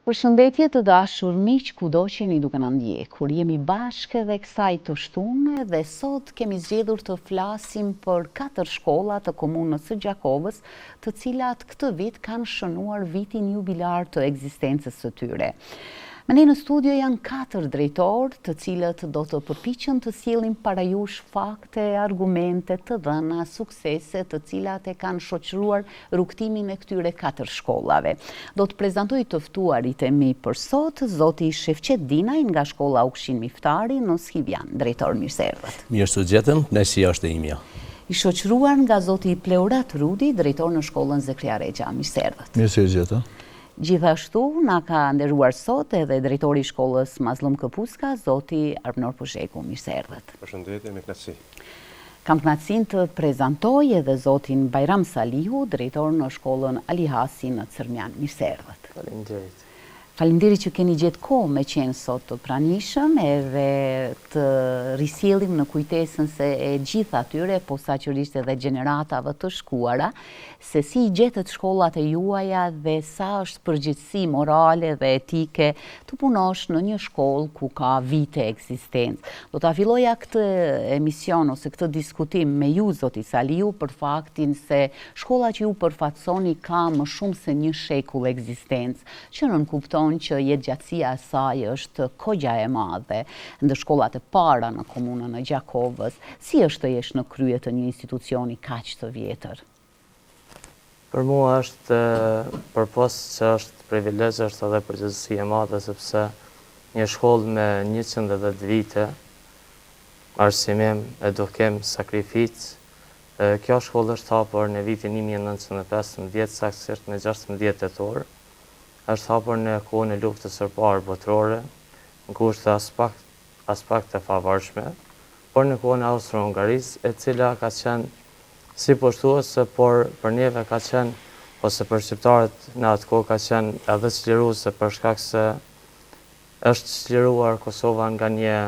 Përshëndetje të dashur miq, kudo që jeni duke na ndjekur. Jemi bashkë edhe kësaj të shtunë dhe sot kemi zgjedhur të flasim për 4 shkolla të komunës së Gjakovës, të cilat këtë vit kanë shënuar vitin jubilar të ekzistencës së tyre. Me ne në studio janë 4 drejtorë, të cilët do të përpiqen të sjellin para jush fakte, argumente, të dhëna, suksese, të cilat e kanë shoqëruar rrugtimin e këtyre 4 shkollave. Do të prezantoj të ftuarit e mi për sot, zoti Shefqet Dinaj nga shkolla Ukshin Miftari në Skivjan. Drejtor, mirë se erdhët. Mirë se gjetëm, kënaqësia është e imja. I shoqëruar nga zoti Pleurat Rudi, drejtor në shkollën Zekria Rexha. Mirë se erdhët. Mirë se gjetëm. Gjithashtu na ka nderuar sot edhe drejtori i shkollës Mazlum Këpuska, zoti Arpnor Pusheku. Mirë se erdhët. Përshëndetje, me kënaqësi. Kam kënaqësinë të prezantoj edhe zotin Bajram Salihu, drejtor në shkollën Ali Hasi në Cërmjan. Mirë se erdhët. Faleminderit. Faleminderit që keni gjetë kohë me qenë sot të pranishëm edhe të risjellim në kujtesën se e gjithë atyre, posaçërisht edhe gjeneratave të shkuara, se si i gjetët shkollat e juaja dhe sa është përgjegjësi morale dhe etike të punosh në një shkollë ku ka vite ekzistencë. Do ta filloja këtë emision ose këtë diskutim me ju, zoti Saliu, për faktin se shkolla që ju përfaqësoni ka më shumë se një shekull ekzistencë, që nën kupton që jetëgjatësia e saj është kogja e madhe, ndër shkollat e para në komunën e Gjakovës. Si është të jesh në krye të një institucioni kaq të vjetër? Për mua është, përpos që është privilegj, është edhe përgjegjësi e madhe, sepse një shkollë me 110 vite, arsimim, edukim, sakrificë, kjo shkollë është hapur në vitin 1915, saktësisht me 16 tetor, është hapur në kohën e luftës së parë botërore, në kushte aspekt të favorshme, por në kohën e Austro-Hungarisë, e cila ka qenë si poshtuese, por për neve ka qenë, ose për shqiptarët në atë kohë ka qenë edhe çliruese për shkak se është çliruar Kosova nga një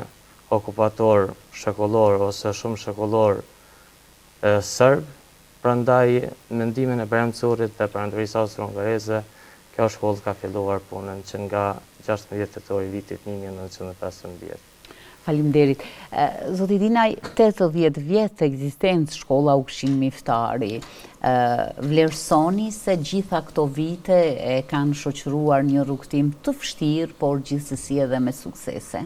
okupator shekullor ose shumë shekullor serb, prandaj mendimin e brendësurit dhe perandërisë austro-hungareze, kjo shkollë ka filluar punën që nga 16 tetori vitit 1915. Faleminderit. Zoti Dinaj, 80 vjet të ekzistencë shkolla Ukshin Miftari. Vlerësoni se gjitha këto vite e kanë shoqëruar një rrugtim të vështirë, por gjithsesi edhe me suksese?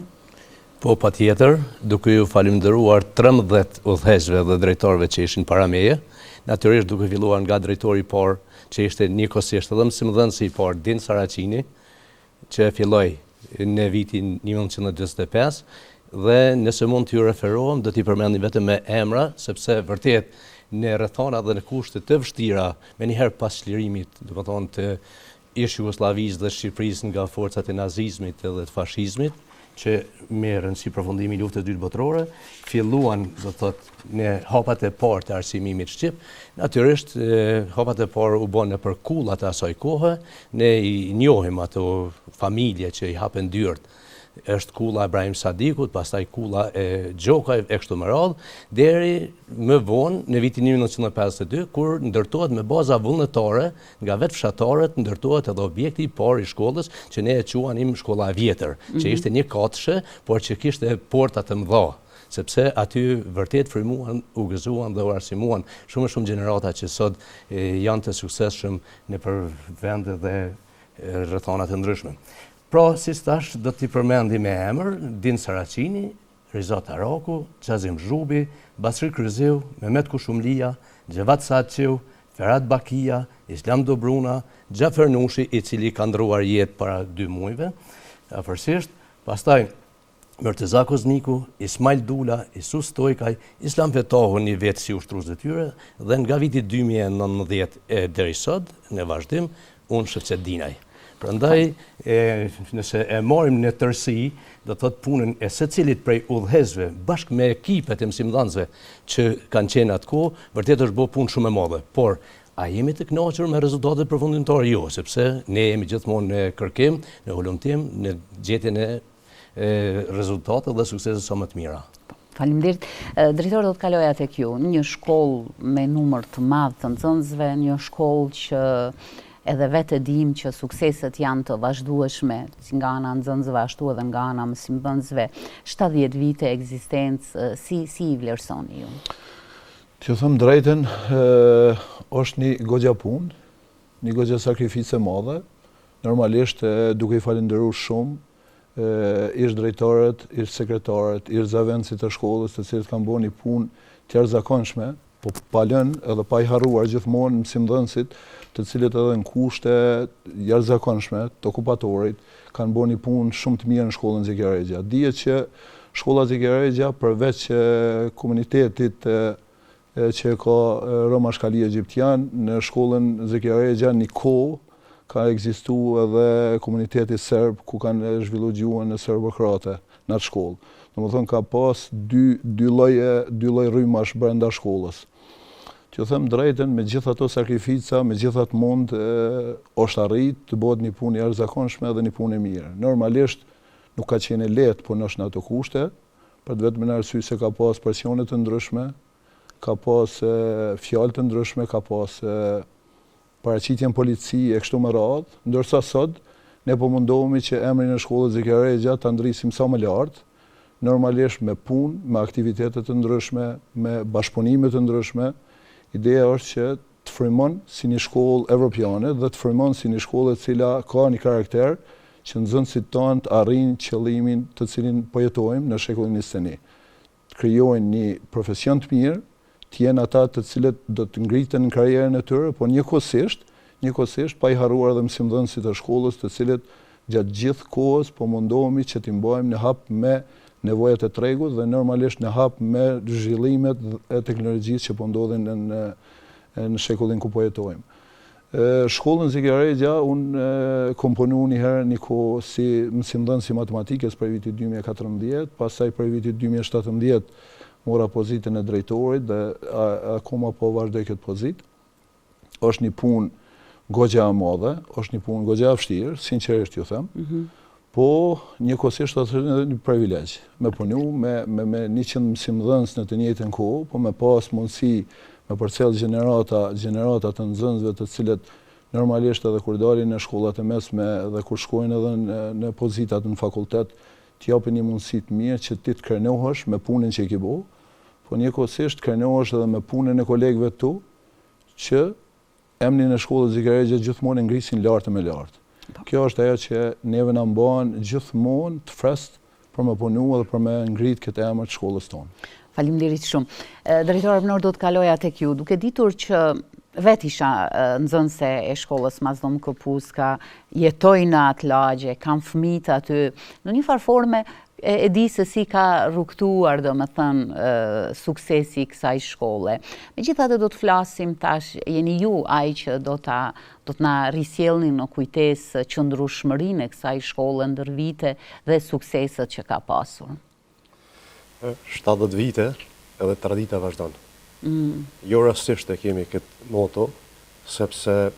Po, patjetër, duke ju falenderuar 13 udhëheqësve dhe drejtorëve që ishin para meje, natyrisht duke filluar nga drejtori i parë, që ishte njëkohësisht edhe mësimdhënësi i parë Din Saraqini, që filloi në vitin 1945, dhe nëse mund t'ju referohem, do t'i përmendim vetëm me emra, sepse vërtet në rrethana dhe në kushte të vështira, me njëherë pas çlirimit, do të thonë të ish Jugosllavisë dhe Shqipërisë nga forcat e nazizmit dhe të fashizmit, që merren si përfundimi i luftës së dytë botërore, filluan, do të thotë, në hapat e parë të arsimimit shqip. Natyrisht, hapat e parë u bën nëpër kullat e asaj kohe, ne i njohim ato familje që i hapen dyert. Është kulla e Ibrahim Sadikut, pastaj kulla e Gjokaj e kështu me radhë, deri më vonë në vitin 1952, kur ndërtohet me baza vullnetare nga vetë fshatarët, ndërtohet edhe objekti i parë i shkollës, që ne e quanim shkolla e vjetër, që ishte një katëshe, por që kishte porta të mëdha, sepse aty vërtet frymuan, u gëzuan dhe u arsimuan shumë gjenerata që sot janë të suksesshëm nëpër vende dhe rrethana të ndryshme. Pra, si thash, do t'i përmendi me emër Din Saraqini, Rizat Araku, Qazim Zhubi, Basri Kryziu, Mehmet Kushumlia, Gjevat Saqiu, Ferhat Bakia, Islam Dobruna, Gjafer Nushi, i cili ka ndruar jetë para 2 muajve, afërsisht, pastaj Mërteza Kozniku, Ismail Dula, Isus Stojkaj, Islam Fetahu një vetë si ushtrues e tyre, dhe nga viti 2019 deri sot, në vazhdim, unë Shefqet Dinaj. Prandaj, nëse e marrim në tërësi, do thotë punën e secilit prej udhëheqësve bashkë me ekipet e mësimdhënësve që kanë qenë atë kohë, vërtet është bërë punë shumë e madhe. Por a jemi të kënaqur me rezultatet përfundimtare? Jo, sepse ne jemi gjithmonë në kërkim, në hulumtim, në gjetjen e rezultate dhe suksese sa më të mira. Faleminderit. Drejtori, do të kaloja tek ju. Një shkollë me numër të madh të nxënësve, një shkollë që edhe vetë dim që sukseset janë të vazhdueshme, si nga ana nxënësve ashtu edhe nga ana mësimdhënësve, 70 vite ekzistencë, si I vlerësoni ju? Që them drejtën, është një goxha punë, një goxha sakrificë e madhe, normalisht duke I falenderuar shumë ish drejtorët, ish sekretarët, ish zavendësit të shkollës, të cilët kanë bërë një punë të jashtëzakonshme, po pa lënë edhe pa I harruar gjithmonë mësimdhënësit, të cilët edhe në kushte jashtëzakonshme të okupatorit kanë bërë një punë shumë të mirë në shkollën Zeki Aregja. Dihet që shkolla Zeki Aregja përveç komunitetit që ka Roma Shkali Egjiptian, në shkollën Zeki Aregja një kohë ka ekzistu edhe komuniteti serb ku kanë zhvillu gjuhën e serbo-kroate në atë shkollë. Domethënë ka pas dy lloj rrymash brenda shkollës. Që them drejtën, me gjithë ato sakrifica, me gjithë atë mund, është arrit të bëhet një punë e jashtëzakonshme dhe një punë e mirë. Normalisht nuk ka qenë lehtë punësh në ato kushte, për vetëm në arsye se ka pas presione të ndryshme, ka pas fjalë të ndryshme, ka pas paraqitjen polici e kështu me radhë, ndërsa sot ne po mundohemi që emrin e shkollës Zeki Aregja ta ndrisim sa më lart, normalisht me punë, me aktivitete të ndryshme, me bashkëpunime të ndryshme. Ideja është që të frymon si një shkollë evropiane dhe të frymon si një shkollë e cila ka një karakter që nxënësit tanë të arrijnë qëllimin të cilin po jetojmë në shekullin 21. Të krijojnë një profesion të mirë, të jenë ata të cilët do të ngriten në karrierën e tyre, po njëkohësisht pa I harruar edhe mësimdhënësit e shkollës, të cilët gjatë gjithë kohës po mundohemi që t'i mbajmë në hap me nevojat e tregut dhe normalisht në hap me zhvillimet e teknologjisë që po ndodhin në shekullin ku po jetojmë. Shkollën Zeki Aregja unë komponu një herë një kohë si mësimdhënës I matematikës për vitit 2014, pastaj për vitit 2017 mora pozitën e drejtorit dhe akoma po vazhdoj këtë pozitë. Është një punë goxha e madhe, është një punë goxha e vështirë, sinqerisht ju them. Po njëkohësisht është edhe një privilegj me punu me 100 mësimdhënës në të njëjtën kohë, po me pas mundësi me përcjell gjenerata të nxënësve të cilët normalisht edhe kur dalin në shkollat e mesme dhe kur shkojnë edhe në pozitat në fakultet, të japin një mundësi të mirë që ti të krenohesh me punën që ke bërë, po njëkohësisht krenohesh edhe me punën e kolegëve tu që emrin e shkollës Zeki Aregja gjithmonë e ngrisin lart e më lart. Kjo është ajo që neve na mban gjithmonë të freskët për me punu edhe për me ngrit këtë emër të shkollës tonë. Faleminderit shumë. Drejtor Arnor, do të kaloja tek ju, duke ditur që vet isha nxënëse e shkollës Mazlum Këpuska, jetoj në atë lagje, kam fëmijët aty, në një farë forme e di se si ka rrugtuar suksesi I kësaj shkolle. Megjithatë do të flasim tash, jeni ju ai që do të na risjellni në kujtesë qëndrueshmërinë e kësaj shkolle ndër vite dhe sukseset që ka pasur. 70 vite edhe tradita vazhdon. Jo rastisht e kemi këtë moto, sepse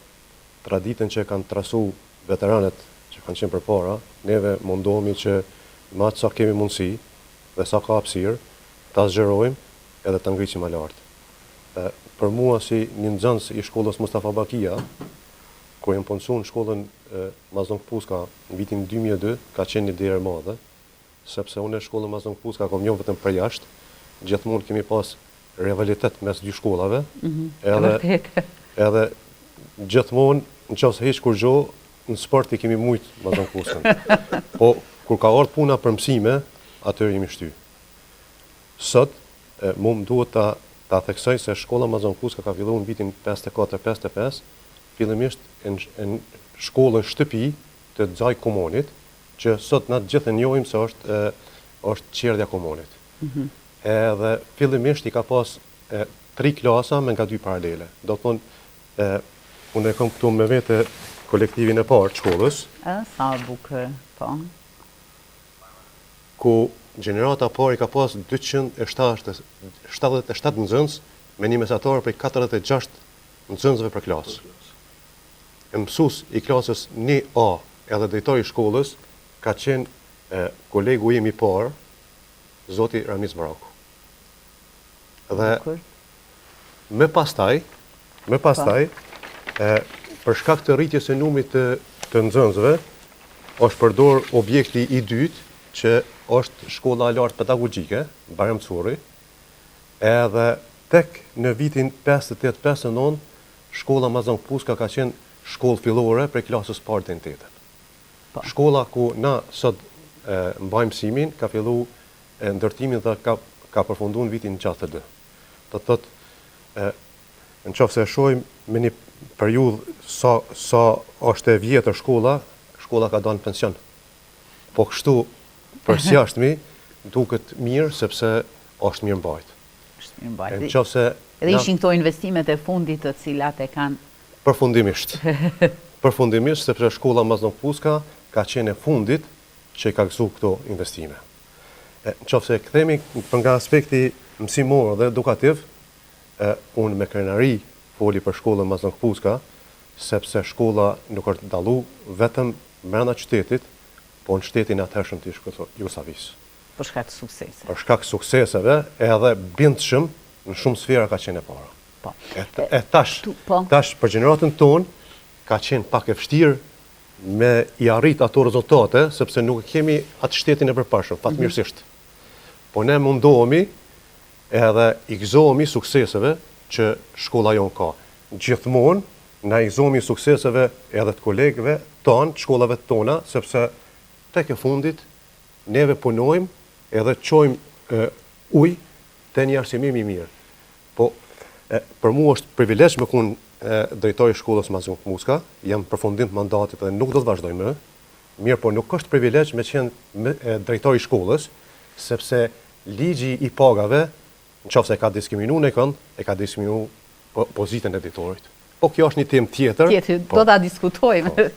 traditën që kanë trasu veteranët që kanë qenë përpara, neve mundohemi që me atë sa kemi mundësi dhe sa ka hapësirë, ta zgjerojmë edhe ta ngrisim më lart. Për mua si një nxënës I shkollës Mustafa Bakia, kur jam punësuar në shkollën Mazlum Këpuska në vitin 2002, ka qenë një derë e madhe, sepse unë në shkollën Mazlum Këpuska kam njohur vetëm për jashtë, gjithmonë kemi pas rivalitet mes dy shkollave, edhe gjithmonë nëse hiç kur gjo, në sport I kemi mujt Mazlum Këpuskën. Po kur ka ardhur puna për mësime, atëherë jemi shty. Sot, mu më duhet ta theksoj se shkolla Mazlum Këpuska ka filluar në vitin 54-55, fillimisht në shkollën shtëpi të Xhaj Komonit, që sot na të gjithë e njohim se është qerdhja Komonit. Edhe fillimisht I ka pas 3 klasa me nga 2 paralele. Do të thonë, unë e kam këtu me vete kolektivin e parë të shkollës. Sa bukur, po. Ku gjenerata parë I ka pas 277 nxënës me një mesatar për 46 nxënësve për klasë. Mësues I klasës 1A edhe drejtori I shkollës ka qenë kolegu im I parë, zoti Ramiz Maraku. Dhe me pastaj, për shkak të rritjes së numrit të nxënësve, është përdor objekti i dytë, që është shkolla e lartë pedagogjike, Barem Curri, edhe tek në vitin 58-59, shkolla Mazang Puska ka qenë shkollë fillore për klasës parë të ntetet. Shkolla ku na sot mbajmë mësimin, ka fillu ndërtimin dhe ka përfundu në vitin 62. Të thotë, në qofë se shojmë me një periudhë sa është e vjetër shkolla ka dalë në pension. Po kështu për sjashtëmi duket mirë sepse është mirë mbajtë. Në qofë se edhe ishin këto investimet e fundit të cilat e kanë përfundimisht. Përfundimisht sepse shkolla Mazang Puska ka qenë e fundit që ka gëzu këto investime. Në qofë se këthemi për nga aspekti mësimor dhe edukativ, unë me krenari foli për shkollën Mazang Puska, sepse shkolla nuk është dalu vetëm brenda qytetit, po në shtetin atëhershëm të Jugoslavisë. Për shkak të sukseseve. Për shkak të sukseseve edhe bindshëm në shumë sfera ka qenë e para. Po. Tash për gjeneratën tonë ka qenë pak e vështirë me i arrit ato rezultate, sepse nuk kemi atë shtetin e përparshëm, fatmirësisht. Po ne mundohemi edhe i gëzohemi sukseseve që shkolla jonë ka. Gjithmonë na i gëzohemi sukseseve edhe të kolegëve tanë, të shkollave tona, sepse tek e fundit neve punojmë edhe qojmë ujë të një arsimimi mirë. Po, për mu është privilegj me kun drejtori shkollës Mazang Puska, jam përfundim të mandatit dhe nuk do të vazhdoj më, mirë po nuk është privilegj me qenë drejtori shkollës, sepse ligji i pagave, në qofë se ka diskriminu në kënd, e ka diskriminu pozitën e drejtorit. Po kjo është një temë tjetër. Do ta diskutojmë.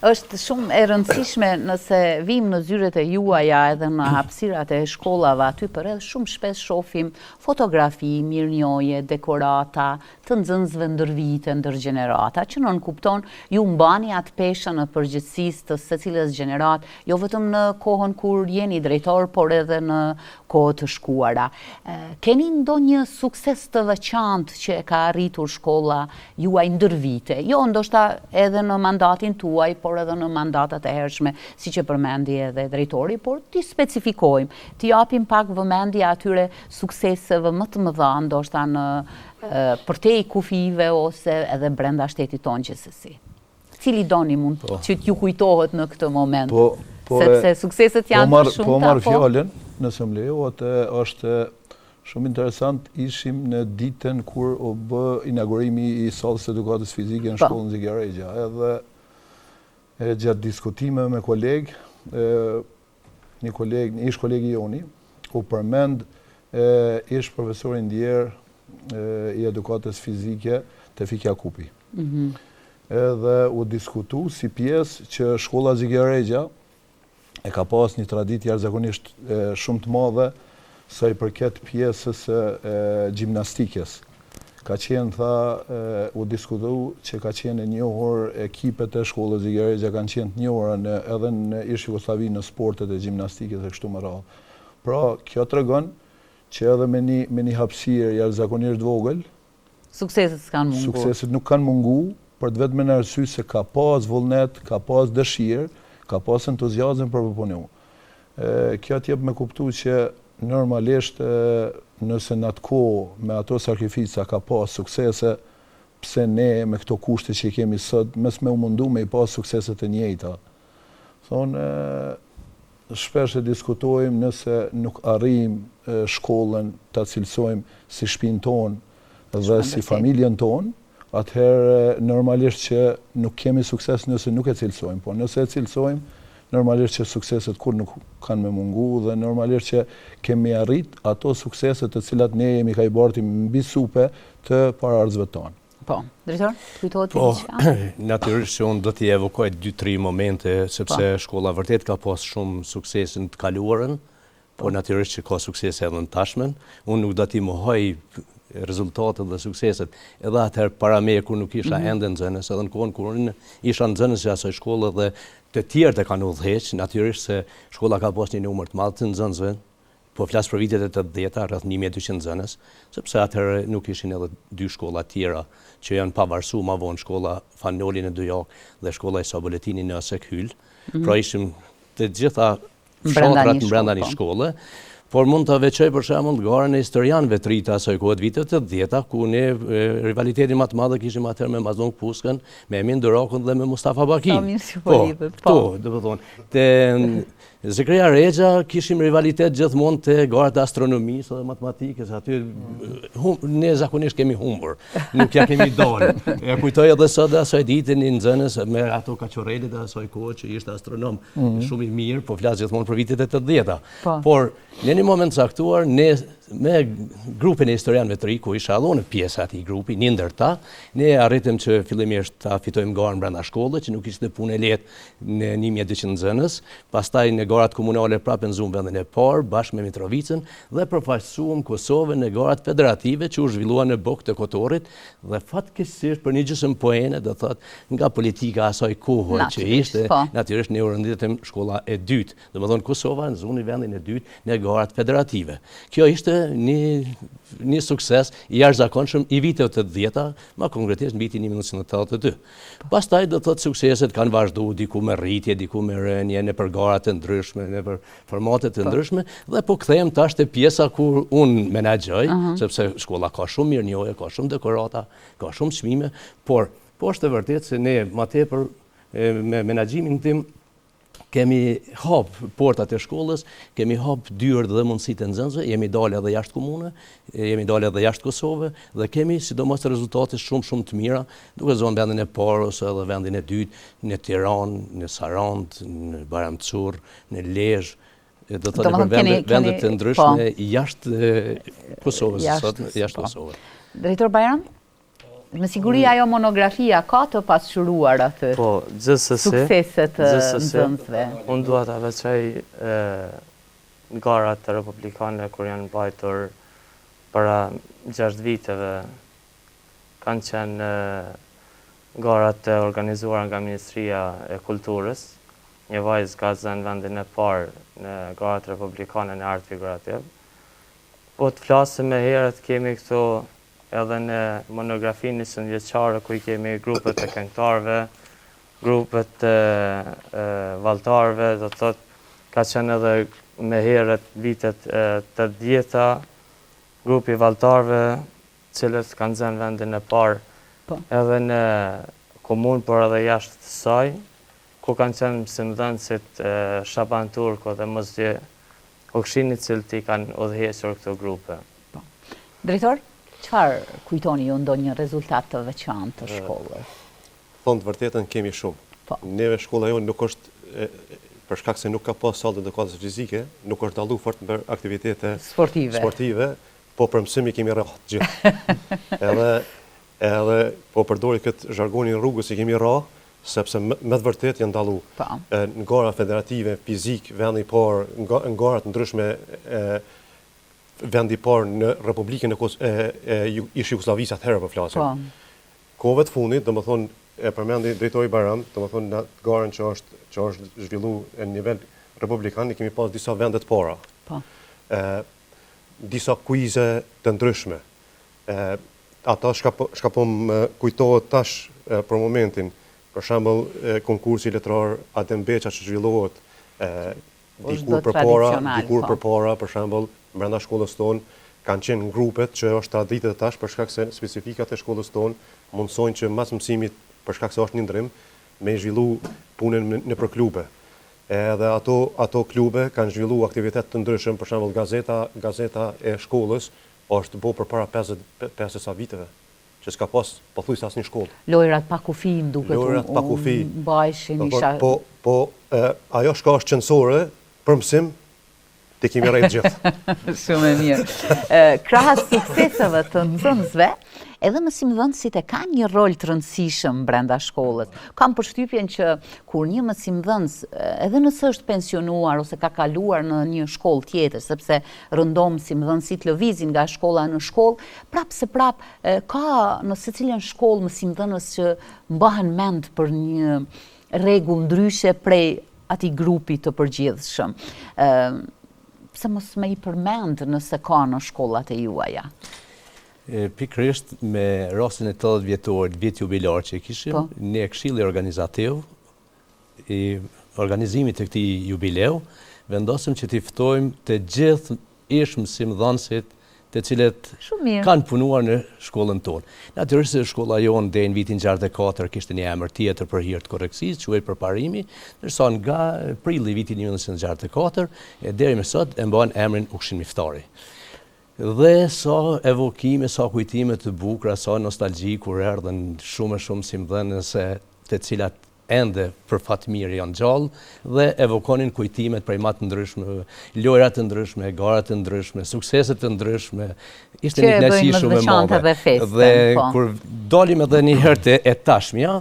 Është shumë e rëndësishme nëse vim në zyret e juaja edhe në hapësirat e shkollave aty për edhe shumë shpesh shohim fotografi, mirënjohje, dekorata të nxënësve ndër vite, ndër gjenerata, që nën kupton ju mbani atë peshën në përgjithësisë të secilës gjenerat, jo vetëm në kohën kur jeni drejtor, por edhe në kohë të shkuara. Keni ndonjë sukses të veçantë që e ka arritur shkolla juaj ndër vite, jo ndoshta edhe në mandatin tuaj, por edhe në mandatat e hershme, si që përmendi edhe drejtori, por t'i specifikojmë, t'i japim pak vëmendje atyre sukseseve më të mëdha, ndoshta në përtej kufive ose edhe brenda shtetit tonë gjithsesi. Cili doni mund që t'ju kujtohet në këtë moment, sepse sukseset janë të shumta. Po marr fjalën, nëse më lejohet, është shumë interesant, ishim në ditën kur u bë inaugurimi i sallës edukatës fizike në shkollën Zigjaregja. Edhe gjatë diskutime me kolegë, një ish kolegi joni, u përmend ish profesori ndjer i edukatës fizike të Fikja Kupi. Edhe u diskutu si pjesë që shkolla Zigjaregja e ka pas një traditë jashtëzakonisht shumë të madhe sa i përket pjesës gjimnastikës. Ka qenë, u diskutu që ka qenë e njohur ekipet e shkollës Zigjaregja kanë qenë të njohura edhe në ish Jugosllavi në sportet e gjimnastikës e kështu me radhë. Pra, kjo tregon që edhe me një hapësirë jashtëzakonisht vogël, sukseset nuk kanë mungu, për të vetëm në arsye se ka pas vullnet, ka pas dëshirë, ka pas entuziazëm për punu. Kjo t'jep me kuptu që normalisht nëse në atë kohë me ato sakrifica ka pas suksese, pse ne me këto kushte që i kemi sot, mes me u mundu me i pas sukseset e njëjta. Thonë, shpesh e diskutojmë nëse nuk arrijm shkollën ta cilësojmë si shtëpinë tonë dhe si familjen tonë, atëherë normalisht që nuk kemi sukses nëse nuk e cilësojmë, po nëse e cilësojmë, normalisht që sukseset kur nuk kanë me mungu dhe normalisht që kemi arrit ato sukseset të cilat ne jemi ka i bartim mbi supe të paraardhësve tonë. Po, drejtor, kujtohet ti diçka? Natyrisht që unë do t'i evokoj 2-3 momente, sepse shkolla vërtet ka pas shumë suksesin të kaluarën, po natyrisht që ka sukses edhe në tashmen. Unë nuk do t'i mohoj rezultatet dhe sukseset, edhe atëherë para me kur nuk isha ende nxënës, edhe në kohën kur unë isha nxënës e asaj shkolle dhe të tjerë të kanë udhëheq, natyrisht se shkolla ka pas një numër të madh të nxënësve, po flas për vitet e 80-ta, rreth 1200 nxënës, sepse atëherë nuk ishin edhe 2 shkolla tjera që janë pavarësu ma vonë, shkolla Fanoli në Dujak dhe shkolla Isa Boletini në Asekhyl. Pra ishim të gjitha fshatrat brenda një shkolle. Por mund të veçoj për shembull garën e historianëve të ritë asaj kohe të vitet të 80-ta, ku ne rivalitetin më të madh kishim atëherë me Mazlum Puskën, me Emin Durakun dhe me Mustafa Bakin. Do të thonë, te Zekria Rexha kishim rivalitet gjithmonë te garat e astronomisë dhe matematikës, aty ne zakonisht kemi humbur, nuk ja kemi dalë. Ja kujtoj edhe sot asaj dite një nxënës me ato Kaçorrelit e asaj kohe që ishte astronom shumë i mirë, po flas gjithmonë për vitet e 80-ta. Por në një moment caktuar, ne me grupin e historianëve të ri, ku isha edhe pjesë atij grupi, një ndër ta, ne arritëm që fillimisht ta fitojmë garën brenda shkollës, që nuk ishte punë e lehtë në 1200 nxënës, pastaj në garat komunale prapë nxuam vendin e parë bashkë me Mitrovicën dhe përfaqësuam Kosovën në garat federative që u zhvilluan në Bokë të Kotorit dhe fatkeqësisht për një gjysmë poene, do thotë nga politika asaj kohe që ishte, natyrisht ne u renditëm shkolla e dytë. Domethënë Kosova nxuni vendin e dytë në garat federative. Kjo ishte një sukses i jashtëzakonshëm i viteve të 80-ta, më konkretisht në vitin 1982. Pastaj do thotë sukseset kanë vazhduar, diku me rritje, diku me rënje në gara të ndryshme, në për formate të ndryshme, dhe po kthehem tash te pjesa ku unë menaxhoj, sepse shkolla ka shumë mirënjohje, ka shumë dekorata, ka shumë çmime, por është e vërtetë se ne më tepër me menaxhimin tim kemi hap portat e shkollës, kemi hap dyert dhe mundësitë e nxënësve, jemi dalë edhe jashtë komune, jemi dalë edhe jashtë Kosovë dhe kemi sidomos rezultate shumë të mira, duke zonë vendin e parë ose edhe vendin e dytë në Tiranë, në Sarandë, në Bayramçur, në Lezhë, do të thonë për vendet të ndryshme jashtë Kosovës, sot jashtë Kosovës. Drejtor Bajram? Me siguri ajo monografia ka të pasqyruar atë sukseset të nxënësve. Unë dua ta veçoj garat republikane kur janë mbajtur para 6 viteve. Kanë qenë garat e organizuara nga Ministria e Kulturës. Një vajzë ka zënë vendin e parë në garat republikane në art figurativ. Po të flasim me herët kemi këto edhe në monografinë 100 vjeçare ku i kemi grupet e këngëtarëve, grupet e vallëtarëve, do të thotë ka qenë edhe me herët vitet të 80-ta, grupi vallëtarëve, cilët kanë zënë vendin e parë edhe në komunë, por edhe jashtë saj, ku kanë qenë mësimdhënësit Shaban Turko dhe Mosdje Okshinit, cilët i kanë udhëhequr këto grupe. Drejtor? Çfarë kujtoni ju ndonjë rezultat të veçantë të shkollës? Thonë të vërtetën kemi shumë. Neve shkolla jonë nuk është, për shkak se nuk ka pas sallë edukatës fizike, nuk është dalluar fort për aktivitete sportive, po për mësimi kemi rrahtë gjithë. Edhe po përdori këtë zhargonin rrugës i kemi rrahë, sepse me të vërtet janë dalluar. Në gara federative, fizik, vendi i parë, në garat ndryshme vendi parë në Republikën e ish Jugosllavisë atëherë po flasim. Kohëve të fundit, domethënë e përmendi drejtori Bajram, domethënë në garën që është zhvilluar në nivel republikan, ne kemi pas disa vende të para. Disa kuize të ndryshme. Ata shka po më kujtohet tash për momentin, për shembull konkursi letrar Adem Beqa që zhvillohet dikur përpara, për shembull brenda shkollës tonë, kanë qenë grupet që është traditë tash për shkak se specifikat e shkollës tonë mundsojnë që mas mësimit, për shkak se është një ndrim, me zhvillu punën nëpër klube. Edhe ato klube kanë zhvillu aktivitet të ndryshëm, për shembull gazeta e shkollës është bërë përpara 50 sa viteve, që s'ka pas pothuajse asnjë shkollë. Lojrat pa kufi duket mbajshin isha. Po ajo shka është qendrore për mësim të kemi rejtë gjithë. Shumë e mirë. Krahas sukseseve të nxënësve, edhe mësimdhënësit e kanë një rol të rëndësishëm brenda shkollës. Kam përshtypjen që kur një mësimdhënës, edhe nëse është pensionuar ose ka kaluar në një shkollë tjetër, sepse rëndom mësimdhënësit lëvizin nga shkolla në shkollë, ka në secilën shkollë mësimdhënës që mbahen mend për një rregull ndryshe prej atij grupi të përgjithshëm. pse mos me i përmend nëse ka në shkollat e juaja? Pikërisht me rastin e 80 vjetorit, vit jubilar që kishim, ne këshilli organizativ i organizimit të këtij jubileu, vendosëm që t'i ftojmë të gjithë ish mësimdhënësit të cilët kanë punuar në shkollën tonë. Natyrisht se shkolla jonë deri në vitin 64 kishte një emër tjetër për hir të korrekcisë, quhej përparimi, ndërsa nga prilli i vitit 1964 e deri më sot e mban emrin Ushqim Miftari. Dhe sa evokime, sa kujtime të bukura, sa nostalgji kur erdhën shumë mësimdhënës të cilat ende për fat mirë janë gjallë dhe evokonin kujtimet prej më të ndryshme, lojra të ndryshme, gara të ndryshme, suksese të ndryshme. Ishte një kënaqësi shumë e madhe. Dhe kur dalim edhe një herë e tashmja,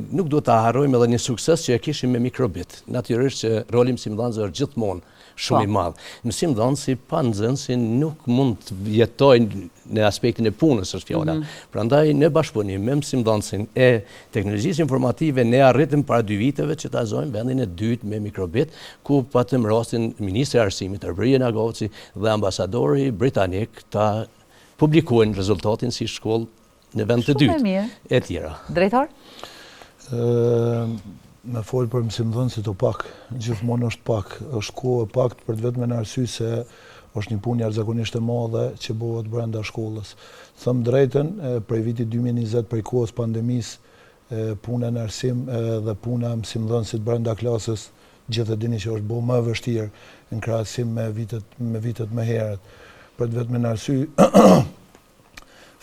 nuk duhet ta harrojmë edhe një sukses që e kishim me mikrobit. Natyrisht që roli mësimdhënësve është gjithmonë shumë i madh. Mësimdhënësi pa nxënësin nuk mund të jetojnë në aspektin e punës është fjala. Prandaj në bashkëpunim me mësimdhënësin e teknologjisë informative ne arritëm para 2 viteve që ta zojmë vendin e dytë me mikrobit, ku patëm rastin ministri i arsimit Arberije Nagoci dhe ambasadori britanik ta publikojnë rezultatin si shkollë në vend të dytë e tjera. Drejtor? Me folë për mësimdhënësit o pak, gjithmonë është pak, është kohë pak për të vetëm në arsye se është një punë jashtëzakonisht e madhe që bëhet brenda shkollës. Thëmë drejtën, prej vitit 2020, prej kohës pandemisë, puna në arsim dhe puna mësimdhënësit brenda klasës, gjithë e dini që është bëhu më vështirë në krahasim me vitet më herët. Për të vetëm në arsye,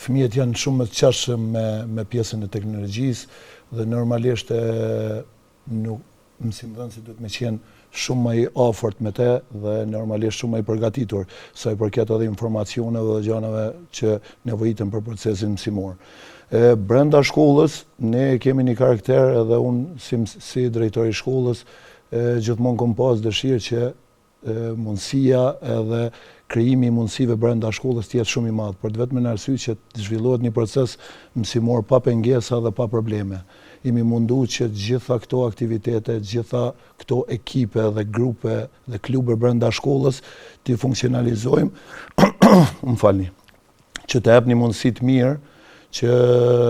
fëmijët janë shumë të qashëm me pjesën e teknologjisë dhe normalisht mësimdhënësit duhet me qenë shumë më i afërt me te dhe normalisht shumë më i përgatitur sa i përket edhe informacioneve dhe gjanave që nevojiten për procesin mësimor. Brenda shkollës ne kemi një karakter edhe unë si drejtori i shkollës gjithmonë kom pas dëshirë që mundësia edhe krijimi i mundësive brenda shkollës të jetë shumë i madh, për të vetëm në arsye që të zhvillohet një proces mësimor pa pengesa dhe pa probleme. Imi mundu që gjitha këto aktivitete, gjitha këto ekipe dhe grupe dhe klube brenda shkollës të funksionalizojmë, më falni, që të jep një mundësi të mirë që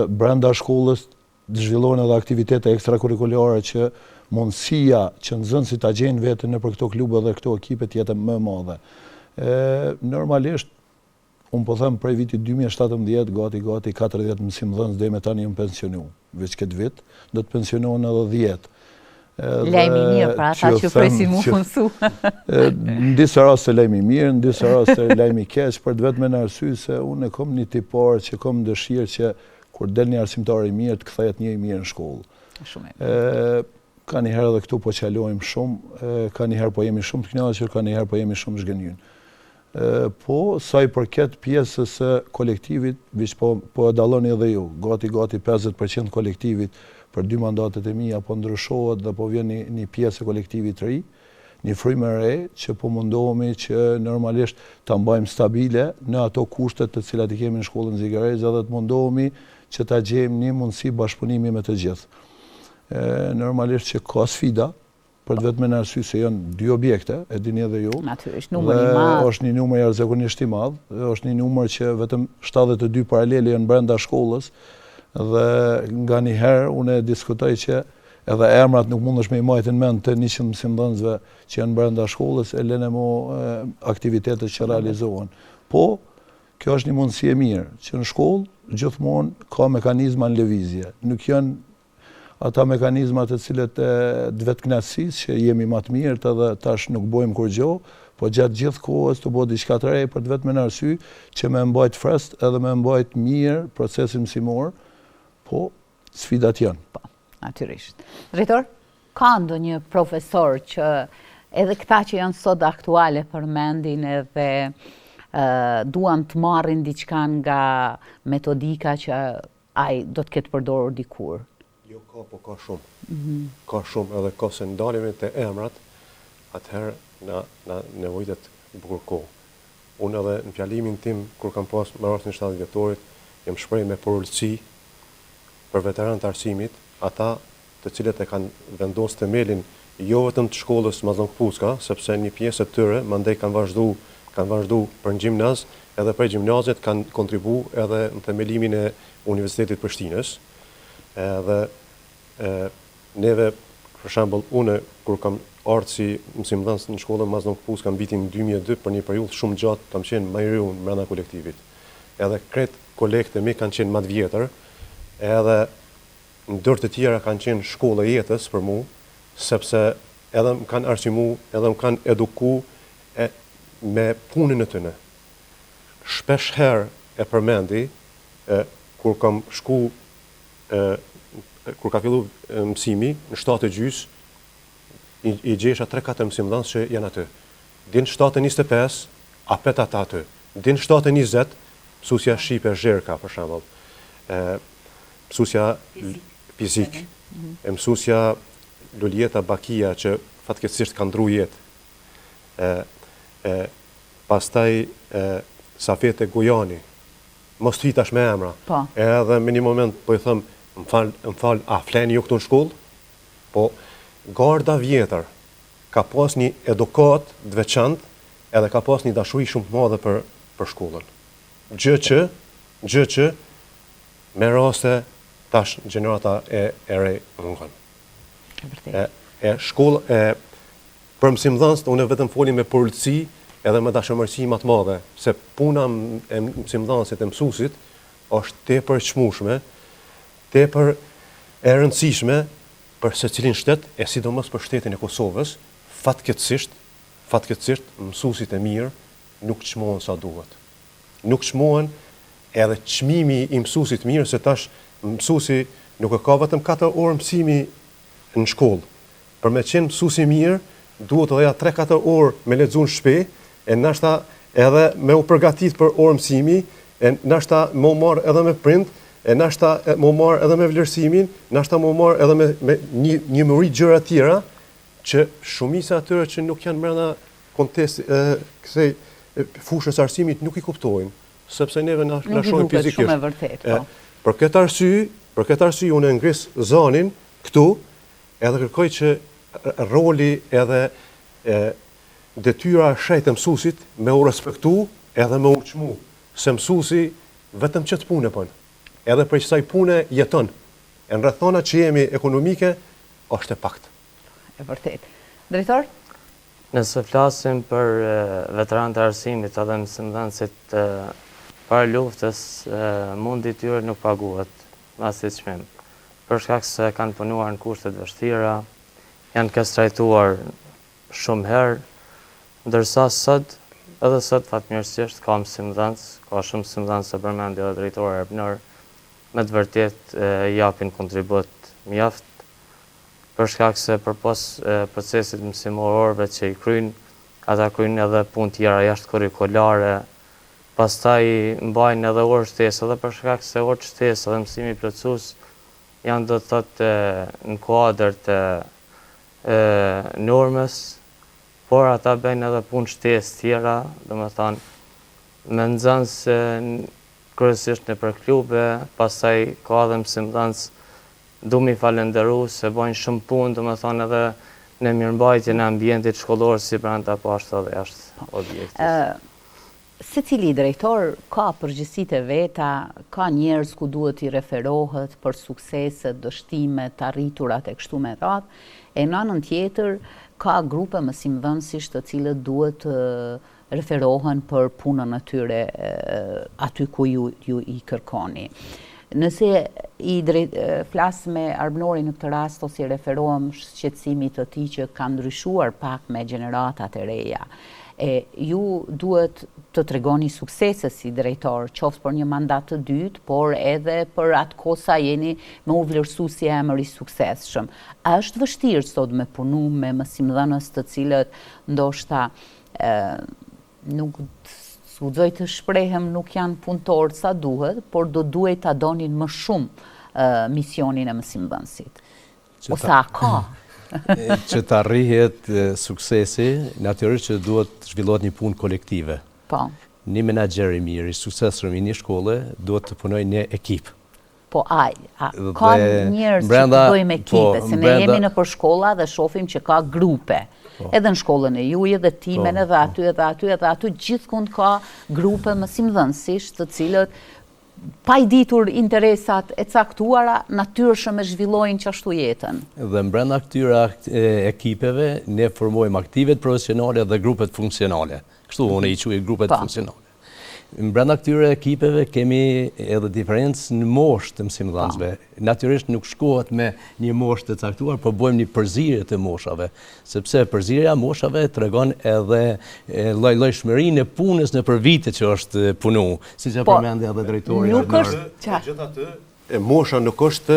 brenda shkollës të zhvillohen edhe aktivitete ekstrakurrikulare që mundësia që nxënësit ta gjejnë veten nëpër këto klube dhe këto ekipe të jetë më e madhe. Normalisht unë po them prej vitit 2017 gati 40 mësimdhënës deri me tani janë pensionu. Veç këtë vit do të pensionohen edhe 10. Lajmi mirë për ata që presin mu mësu. Në disa raste lajmi mirë, në disa raste lajmi keq, për të vetëm në arsye se unë kam një tipar që kam dëshirë që kur del një arsimtar i mirë të kthehet një i mirë në shkollë. Ka një herë edhe këtu po qalojmë shumë, ka një herë po jemi shumë të kënaqur, ka një herë po jemi shumë zhgënjur. Po, sa i përket pjesës së kolektivit, viç po e dalloni edhe ju, gati 50% kolektivit për 2 mandatet e mia po ndryshohet dhe po vjen një pjesë e kolektivit të ri, një frymë e re që po mundohemi që normalisht ta mbajmë stabile në ato kushtet të cilat i kemi në shkollën Zigareza dhe të mundohemi që ta gjejmë një mundësi bashkëpunimi me të gjithë. Normalisht që ka sfida, për të vetëm në arsye se janë 2 objekte, e dini edhe ju. Natyrisht, numër i madh. Është një numër jashtëzakonisht i madh, është një numër që vetëm 72 paralele janë brenda shkollës dhe nganjëherë unë diskutoj që edhe emrat nuk mundesh me i majtë në mend të 100 mësimdhënësve që janë brenda shkollës, e lënë mo aktivitetet që realizohen. Po, kjo është një mundësi e mirë, që në shkollë gjithmonë ka mekanizma në lëvizje. Nuk janë ata mekanizmat të cilët të vetë kënaqësisë që jemi më të mirët edhe tash nuk bojmë kur gjë, po gjatë gjithë kohës të bëhet diçka të re për të vetëm në arsye që më mbajt frest edhe më mbajt mirë procesin mësimor, po sfidat janë. Po, natyrisht. Drejtor, ka ndonjë profesor që edhe këta që janë sot aktuale përmendin edhe duan të marrin diçka nga metodika që ai do të ketë përdorur dikur? Jo, po ka shumë. Ka shumë edhe ka se ndalemi të emrat, atëherë na nevojitet bukur kohë. Unë edhe në fjalimin tim, kur kam pas më rastin 70 vjetorit, jam shpreh me porullësi për veteranët e arsimit, ata të cilët e kanë vendosur themelin jo vetëm të shkollës Mazon Kpuska, sepse një pjesë të tyre mandej kanë vazhdu për në gjimnaz, edhe për gjimnazet kanë kontribu edhe në themelimin e Universitetit Prishtinës. Edhe neve, për shembull, une kur kam ardhur si mësimdhënës në shkollën Mazon Kpuska në vitin 2002 për një periudhë shumë gjatë, kam qenë më i ri brenda kolektivit. Edhe krejt kolegët e mi kanë qenë më të vjetër, edhe ndër të tjera kanë qenë shkollë e jetës për mu, sepse edhe më kanë arsimu, edhe më kanë eduku me punën e tyne. Shpesh herë e përmendi, kur kam shku, kur ka fillu mësimi, në 7:30, i gjesha 3-4 mësimdhënës që janë aty. Din 7:25, apet ata aty. Din 7:20, mësusja Shqipe Zherka, për shembull. Mësusja fizik. Mësusja Luljeta Bakia, që fatkeqësisht ka ndru jetë. Pastaj Safete Gojani. Mos të hitash me emra. Po. Edhe me një moment po i them, më fal, a fleni ju këtu në shkollë? Po, garda vjetër ka pas një edukat të veçantë, edhe ka pas një dashuri shumë të madhe për shkollën. Gjë që me raste tash gjenerata e re mungon. Për mësimdhënës, unë vetëm folim me përëllësi edhe me dashëmërsi më të madhe, se puna e mësimdhënësit e mësusit është tepër çmueshme, tepër e rëndësishme për secilin shtet, e sidomos për shtetin e Kosovës. Fatkeqësisht mësuesit e mirë nuk çmohen sa duhet. Nuk çmohen edhe çmimi i mësuesit mirë, se tash mësuesi nuk e ka vetëm 4 orë mësimi në shkollë. Për me qenë mësuesi mirë, duhet edhe ja 3-4 orë me lexuar në shtëpi, e nashta edhe me u përgatit për orë mësimi, e nashta me u marr edhe me prind, e nashta me u marr edhe me vlerësimin, nashta me u marr edhe me një mëri gjëra tjera, që shumica atyre që nuk janë brenda kësaj fushës arsimit nuk i kuptojnë, sepse neve na shohin fizikisht. Shumë e vërtet, po. Për këtë arsye unë ngris zanin këtu, edhe kërkoj që roli edhe detyra shejt e mësuesit me u respektu edhe me u çmu, se mësuesi vetëm çet punë bën. Edhe për kësaj pune jeton. E në rrethona që jemi ekonomike është e paktë. E vërtet. Drejtor? Nëse flasim për veteranët e arsimit edhe mësimdhënësit para luftës, mundi i tyre nuk paguhet pasi çmim. Për shkak se kanë punuar në kushte të vështira, janë kastrajtuar shumë herë, ndërsa sot fatmirësisht ka mësimdhënës, ka shumë mësimdhënës e përmendi edhe drejtori Erbnor, me të vërtet japin kontribut mjaft, për shkak se përpos procesit mësimororëve që i kryjnë, ata kryjnë edhe punë tjera jashtë kurrikulare, pastaj mbajnë edhe orë shtesë, edhe për shkak se orë shtesë edhe mësimi plotësues janë do të thotë në kuadër të normës, por ata bëjnë edhe punë shtesë tjera, domethënë me nxënës kryesisht në për klube, pastaj ka edhe mësimdhënës du mi falenderu se bojnë shumë punë, domethënë edhe në mirëmbajtjen e ambientit shkollor si brenda po ashtu edhe jashtë objektit. Secili drejtor ka përgjegjësitë e veta, ka njerëz ku duhet i referohet për sukseset, dështimet, arriturat e kështu me radhë, e në anën tjetër ka grupe mësimdhënësish të cilët duhet referohen për punën e tyre aty ku ju i kërkoni. Nëse flas me Arbnorin në këtë rast, ose i referohem shqetësimit të tij që ka ndryshuar pak me gjeneratat e reja, ju duhet të tregoni suksese si drejtor, qoftë për një mandat të dytë, por edhe për atë kohë sa jeni me u vlerësu si emër i suksesshëm. A është vështirë sot me punu me mësimdhënës të cilët ndoshta nuk guxoj të shprehem nuk janë punëtorë sa duhet, por do duhet ta donin më shumë misionin e mësimdhënësit. Ose a ka? Që të arrihet suksesi, natyrisht që duhet të zhvillohet një punë kolektive. Po. Një menaxher i mirë, i suksesshëm i një shkolle, duhet të punojë në ekip. Po ka njerëz që të bëjmë ekipe, se ne jemi në për shkolla dhe shofim që ka grupe. Edhe në shkollën e juaj, edhe timen, edhe aty, gjithkund ka grupe mësimdhënësish të cilët pa i ditur interesat e caktuara, natyrshëm e zhvillojnë qashtu jetën. Dhe brenda këtyre ekipeve, ne formojmë aktivet profesionale dhe grupet funksionale. Kështu unë i quaj grupet funksionale. Brenda këtyre ekipeve kemi edhe diferencë në moshë të mësimdhënësve. Natyrisht nuk shkohet me një moshë të caktuar, por bëjmë një përzierje të moshave, sepse përzierja moshave tregon edhe lloj-llojshmërinë e punës nëpër vite që është punu, siç e përmendi edhe drejtori. Megjithatë, mosha nuk është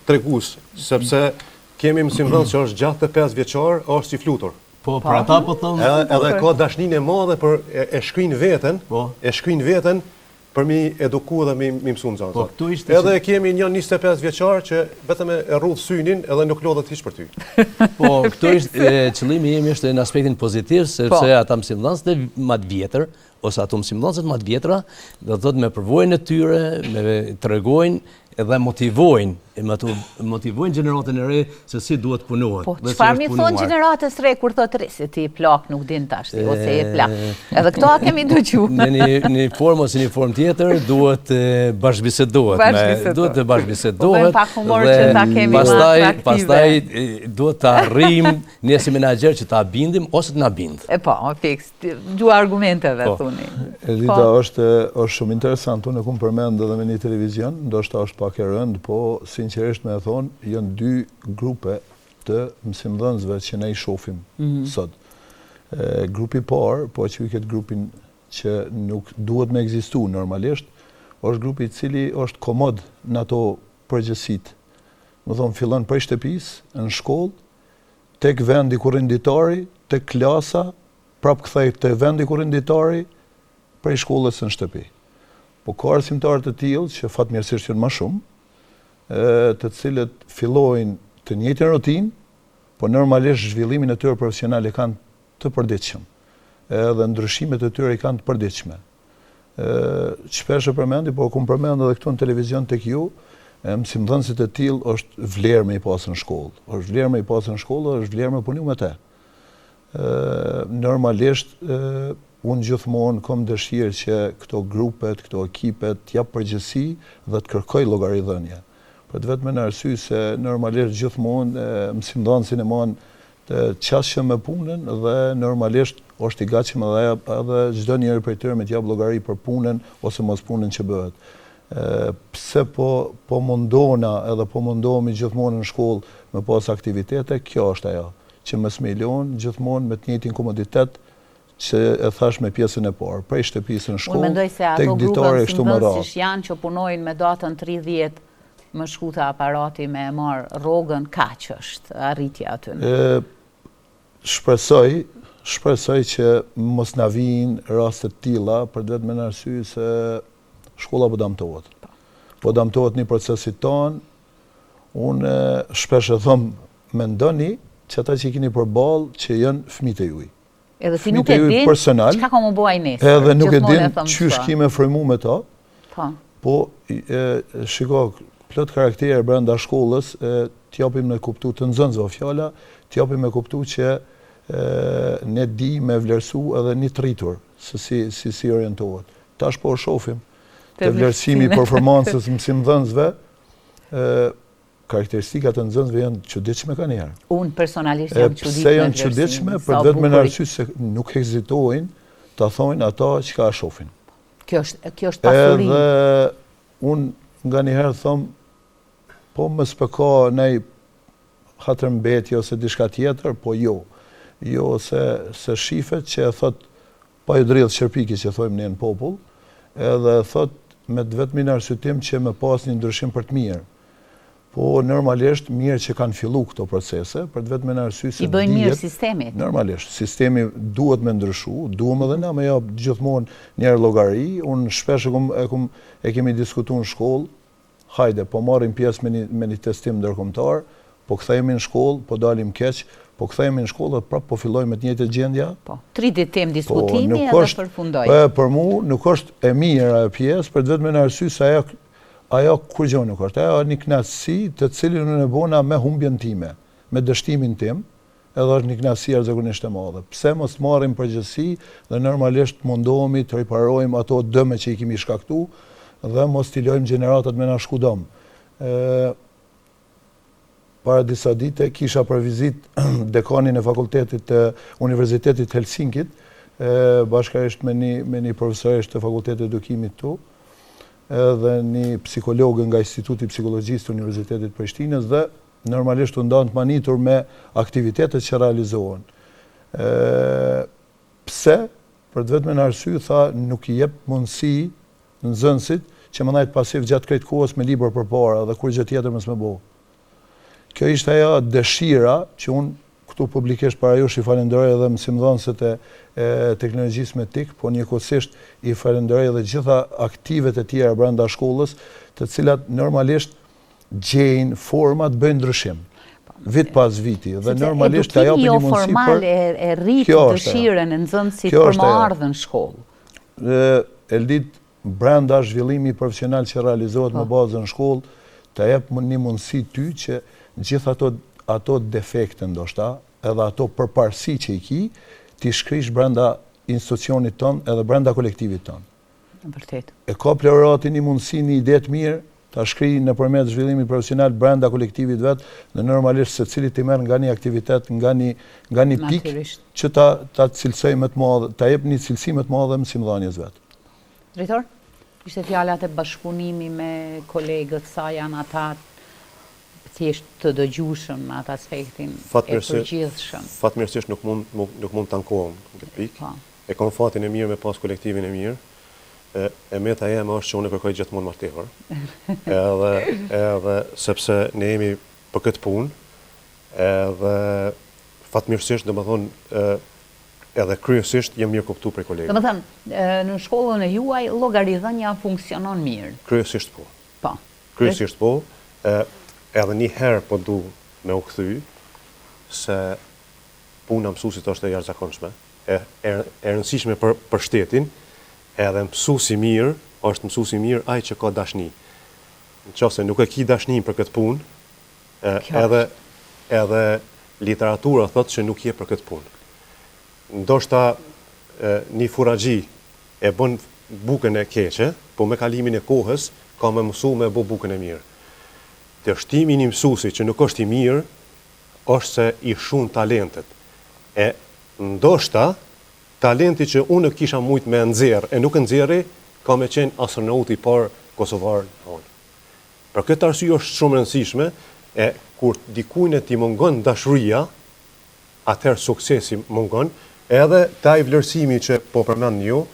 tregues, sepse kemi mësimdhënës që është gjatë të 5 vjeçar, është si flutur. Po, për ata po thëmë... Edhe ka dashninë e madhe për e shkrin veten për mi eduku dhe mi mësu në zanë. Edhe kemi një 25 vjeçar që vetëm e rrudh synin edhe nuk lodhet hiç për ty. Po, këtu ishte qëllimi im është në aspektin pozitiv, sepse ata mësimdhënësit më të vjetër, ose ato mësimdhënësit më të vjetra, do të thotë me përvojën e tyre, me tregojnë edhe motivojnë gjeneratën e re se si duhet punohet. Po, çfarë mi thonë gjeneratës re kur thotë re, se ti plak nuk din tashti, ose e plak. Edhe këto a kemi dëgju. Në një formë ose një formë tjetër duhet bashkëbisedohet. Duhet të bashkëbisedohet. Pastaj duhet të arrijmë ne si menaxher që ta bindim ose të na bind. Po, fiks, du argumenteve thuni. Edita është shumë interesant, unë e kam përmend edhe me një televizion, ndoshta është pak e rënd, po sinqerisht me e thonë, janë 2 grupe të mësimdhënësve që ne i shohim sot. Grupi parë, po që i këtë grupin që nuk duhet me ekzistu normalisht, është grupi i cili është komod në ato përgjësit. Më thonë, fillon prej shtëpis, në shkollë, tek vendi kurrinditari, tek klasa, prap kthej te vendi kurrinditari, prej shkollës në shtëpi. Po ka arsimtarë të tillë që fatmirësisht janë më shumë, të cilët fillojnë të njëjtën rutinë, po normalisht zhvillimin e tyre profesional e kanë të përditshëm. Edhe ndryshimet e tyre i kanë të përditshme. Shpesh e përmendi, po kam përmendur edhe këtu në televizion tek ju, mësimdhënësit e tillë është vlerë me i pasur në shkollë. Është vlerë me i pasur në shkollë, është vlerë me punu me te. Normalisht unë gjithmonë kam dëshirë që këto grupet, këto ekipet t'jap përgjegjësi dhe të kërkoj llogaridhënie. Për të vetëm në arsye se normalisht gjithmonë mësimdhënësin e mon të qasshëm me punën dhe normalisht është i gatshëm edhe çdo njeri prej tyre me t'jap llogari për punën ose mos punën që bëhet. Pse po mundona edhe po mundohemi gjithmonë në shkollë me pas aktivitete, kjo është ajo që më smilon gjithmonë me të njëjtin komoditet që e thash me pjesën e parë, prej shtëpisë në shkollë, tek ditore kështu më radhë. Mësimdhënësit janë që punojnë me datën 30, më shkuta aparati me marë rrogën, kaq është arritja aty. Shpresoj që mos na vinë raste të tilla për vetëm në arsye se shkolla po damtohet. Po damtohet në procesit tonë. Unë shpesh e them, mendoni që ata që keni përballë që janë fëmijët e juaj. Edhe ti nuk e din çka ka më bëj nesër. Edhe nuk e din çysh kimë formu me to. Po shiko, plot karaktere brenda shkollës t'japim me kuptu të nxënësve fjala, t'japim me kuptu që ne di me vlerësu edhe një të rritur se si orientohet. Tash po shohim te vlerësimi i performancës mësimdhënësve, karakteristikat e nxënësve janë çuditshme kanë herë. Unë personalisht jam çuditshme. Pse janë çuditshme? Për vetëm në arsye se nuk hezitojnë ta thonë ato çka shohin. Kjo është pasuri. Edhe unë nganjëherë them, po më s'ka nej hatërmbetje ose diçka tjetër, po jo. Jo se shifet që e thot pa i dridh shërpiki që thojmë ne në popull, edhe thot me të vetmin arsyetim që me pas një ndryshim për të mirë. Po normalisht mirë që kanë fillu këto procese, për të vetmin arsye se i bëjnë mirë sistemit. Normalisht, sistemi duhet me ndryshu, duhem edhe na me jap gjithmonë një llogari. Unë shpesh e kemi diskutuar në shkollë, hajde, po marrim pjesë me një testim ndërkombëtar, po kthehemi në shkollë, po dalim keq, po kthehemi në shkollë dhe prapë po fillojmë me të njëjtë gjendja. Po, 30 temë diskutimi edhe përfundoj. Për mua nuk është e mirë ajo pjesë, për të vetëm në arsye se ajo kur gjë nuk është, ajo një knatësi të cilin unë e bona me humbjen time, me dështimin tim, edhe është një knatësi arzakonisht e madhe. Pse mos marrim përgjegjësi dhe normalisht mundohemi të riparojmë ato dëme që i kemi shkaktu dhe mos t'i lojmë gjeneratat me na shku dëm. Para disa dite kisha për vizit dekanin e fakultetit të Universitetit Helsinkit, bashkërisht me një profesoresh të Fakultetit Edukimit tu, edhe një psikologë nga Instituti Psikologjisë të Universitetit Prishtinës dhe normalisht u ndanë të manitur me aktivitetet që realizohen. Pse? Për të vetëm në arsye, tha, nuk i jep mundësi nxënësit që më ndajt pasiv gjatë krejt kohës me libër përpara dhe kur gjë tjetër mos më bëu. Kjo ishte ajo dëshira që unë këtu publikisht para jush i falenderoj edhe mësimdhënësit e teknologjisë me TIK, po njëkohësisht i falenderoj edhe gjitha aktivet e tjera brenda shkollës, të cilat normalisht gjejnë format, bëjnë ndryshim. Vit pas viti dhe normalisht ajo për një mundësi për formal e rrit dëshirën e nxënësit për më ardhën shkollë. Eldit brenda zhvillimi profesional që realizohet në bazën shkollë, të jep një mundësi ty që gjithë ato defekte ndoshta, edhe ato përparësi që i ki, ti shkrish brenda institucionit tonë edhe brenda kolektivit tonë. Vërtet. E ka plurati një mundësi, një ide të mirë, ta shkri nëpërmjet zhvillimit profesional brenda kolektivit vet, dhe normalisht secili të merr nga një aktivitet, nga një pikë që ta cilësoj më të madhe, ta jep një cilësi më të madhe mësimdhënies vet. Drejtor, ishte fjalat e bashkëpunimi me kolegët, sa janë ata thjesht të dëgjueshëm në atë aspektin e përgjithshëm. Fatmirësisht nuk mund të ankohem në këtë pikë. E kam fatin e mirë me pas kolektivin e mirë. E meta jeme është që unë e kërkoj gjithmonë më tepër. Edhe sepse ne jemi për këtë punë, edhe fatmirësisht, domethënë, edhe kryesisht jam mirë kuptuar prej kolegëve. Domethënë, në shkollën e juaj llogaridhënia funksionon mirë. Kryesisht po. Po. Kryesisht po. Edhe një herë po du me u kthy se puna mësuesit është e jashtëzakonshme, e rëndësishme për shtetin, edhe mësuesi mirë është mësuesi mirë ai që ka dashni. Nëse nuk e ki dashni për këtë punë, edhe literatura thotë që nuk je për këtë punë. Ndoshta një furaxhi e bën bukën e keqe, po me kalimin e kohës ka më mësuar me bë bukën e mirë. Dështimi i një mësuesi që nuk është i mirë, është se i shun talentet. E ndoshta, talenti që unë kisha mujt me nxjerr e nuk nxjerri, ka me qenë astronauti i parë kosovar. Për këtë arsye është shumë e rëndësishme, e kur dikujt ti mungon dashuria, atëherë suksesi mungon, edhe taj vlerësimi që po përmend ju,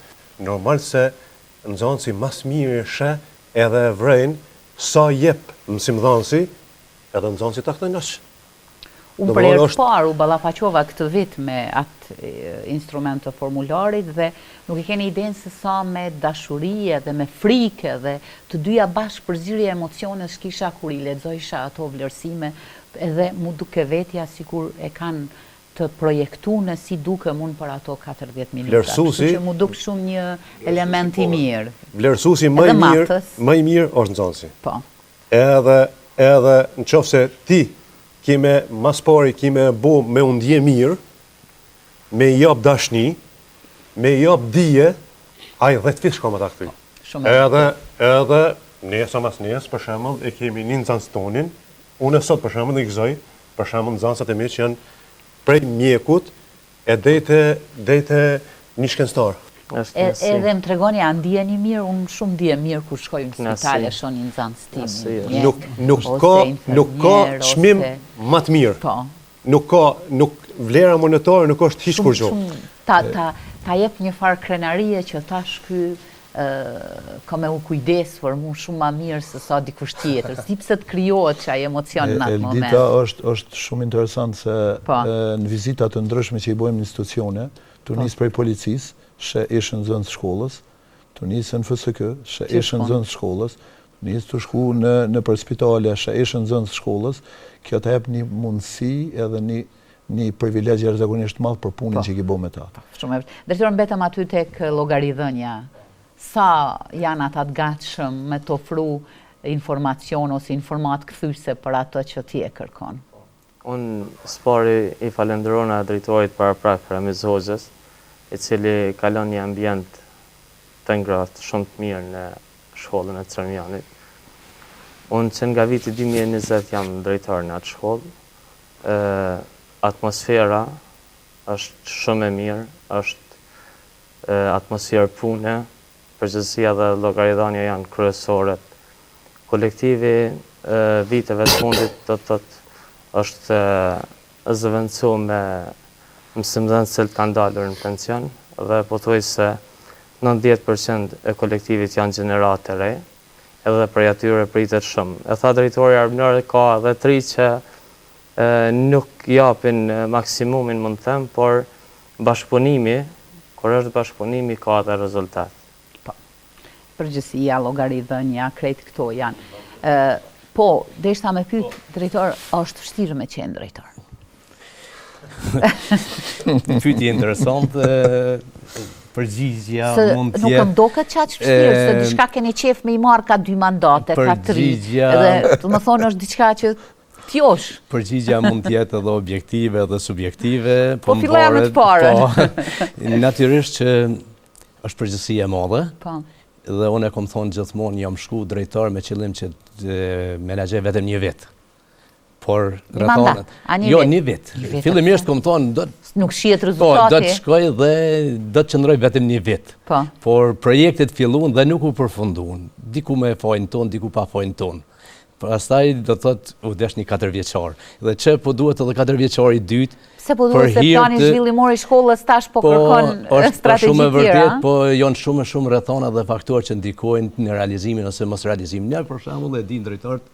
normal se nxënësi mas mirë sheh edhe vrejnë sa jep mësimdhënësi, edhe nxënësi ta kthen ash. Unë për herë të parë u ballafaqova këtë vit me atë instrument të formularit dhe nuk e keni idenë se sa me dashuri dhe me frikë dhe të dyja bashkë përzierje emocionesh kisha kur i lexoisha ato vlerësime, edhe mu duke vetja sikur e kanë të projektuar si duke mund për ato 40 minuta. Kështu që mu duk shumë një element i mirë. Vlerësuesi më i mirë është nxënësi. Po. Edhe nëse ti kime mas pari kime bo me undje mirë, me jap dashni, me jap dije, ai 10 vjet shkon ata këtu. Edhe nesa mas nes për shembull e kemi një nxënës tonin, unë sot për shembull i gëzoj, për shembull nxënësat e mi që janë prej mjekut e dejte një shkencëtar. Edhe më tregoni, a ndjeni mirë, unë shumë ndjem mirë kur shkoj në spital e shoh një nxënës tim. Nuk ka çmim më të mirë. Nuk vlera monetare nuk është hiç kur gjë. Ta jep një farë krenarie që tash ky ka me u kujdes për mu shumë ma mirë se sa dikush tjetër. Si pse të krijohet që ai emocion në atë moment. Eldita është shumë interesant se në vizitat të ndryshme që i bëjmë në institucione, të nis prej policisë, shë ishë nxënës shkollës, të nisë në FSK, shë ishë nxënës shkollës, të nisë të shku në për spitale, shë ishë nxënës shkollës, kjo të jep një mundësi edhe një privilegj jashtëzakonisht madh për punën që i bëjmë me ta. Drejtor, mbetëm aty tek llogaridhënia. Sa janë ata të gatshëm me të ofru informacion ose informat kthyese për ato që ti e kërkon. Unë spari i falenderona drejtorit paraprak Ramiz Hoxhës, i cili kalon një ambient të ngrohtë shumë të mirë në shkollën e Cermianit. Unë që nga viti 2020 jam drejtor në atë shkollë. Atmosfera është shumë e mirë, është atmosferë pune, përgjithësia dhe llogaridhania janë kryesorët. Kolektivi viteve të fundit do të thotë është zëvendësuar me mësimdhënës që kanë dalur në pension dhe po thuaj se 90% e kolektivit janë gjenerat të re, edhe prej atyre pritet shumë. E tha drejtori Arbnor, ka edhe 3 që nuk japin maksimumin, mund të them, por bashkëpunimi, kur është bashkëpunimi, ka edhe rezultat. Përgjësia, llogaridhënia, krejt këto janë. Po, deshta me pyet, drejtor, është vështirë me qenë drejtor? Pyetje interesante, përgjigja mund të jetë... Nuk më doket qaq vështirë, se diçka keni qef me i marrë ka 2 mandate, ka 3, edhe të më thonë është diçka që t'josh. Përgjigja mund të jetë edhe objektive edhe subjektive. Po filloja me të parën. Natyrisht që është përgjësia e madhe. Po. Dhe unë e kom thonë gjithmonë, jam shku drejtor me qëllim që menaxhoj vetëm 1 vit. Por rrethonat. Jo, 1 vit. Fillimisht kom thonë, nuk shihet rezultati. Po, do të shkoj dhe do të qëndroj vetëm 1 vit. Po. Por projektet filluan dhe nuk u përfunduan. Diku me fajin ton, diku pa fajin ton. Pastaj do të thotë u desh një 4 vjeçar. Dhe çe po duhet edhe 4 vjeçari i dytë. Se po duhet se plani zhvillimor i shkollës tash po kërkon strategji shumë e tjera. vërtet, po janë shumë rrethona dhe faktorë që ndikojnë në realizimin ose mos realizimin. Ne për shembull e din drejtorët,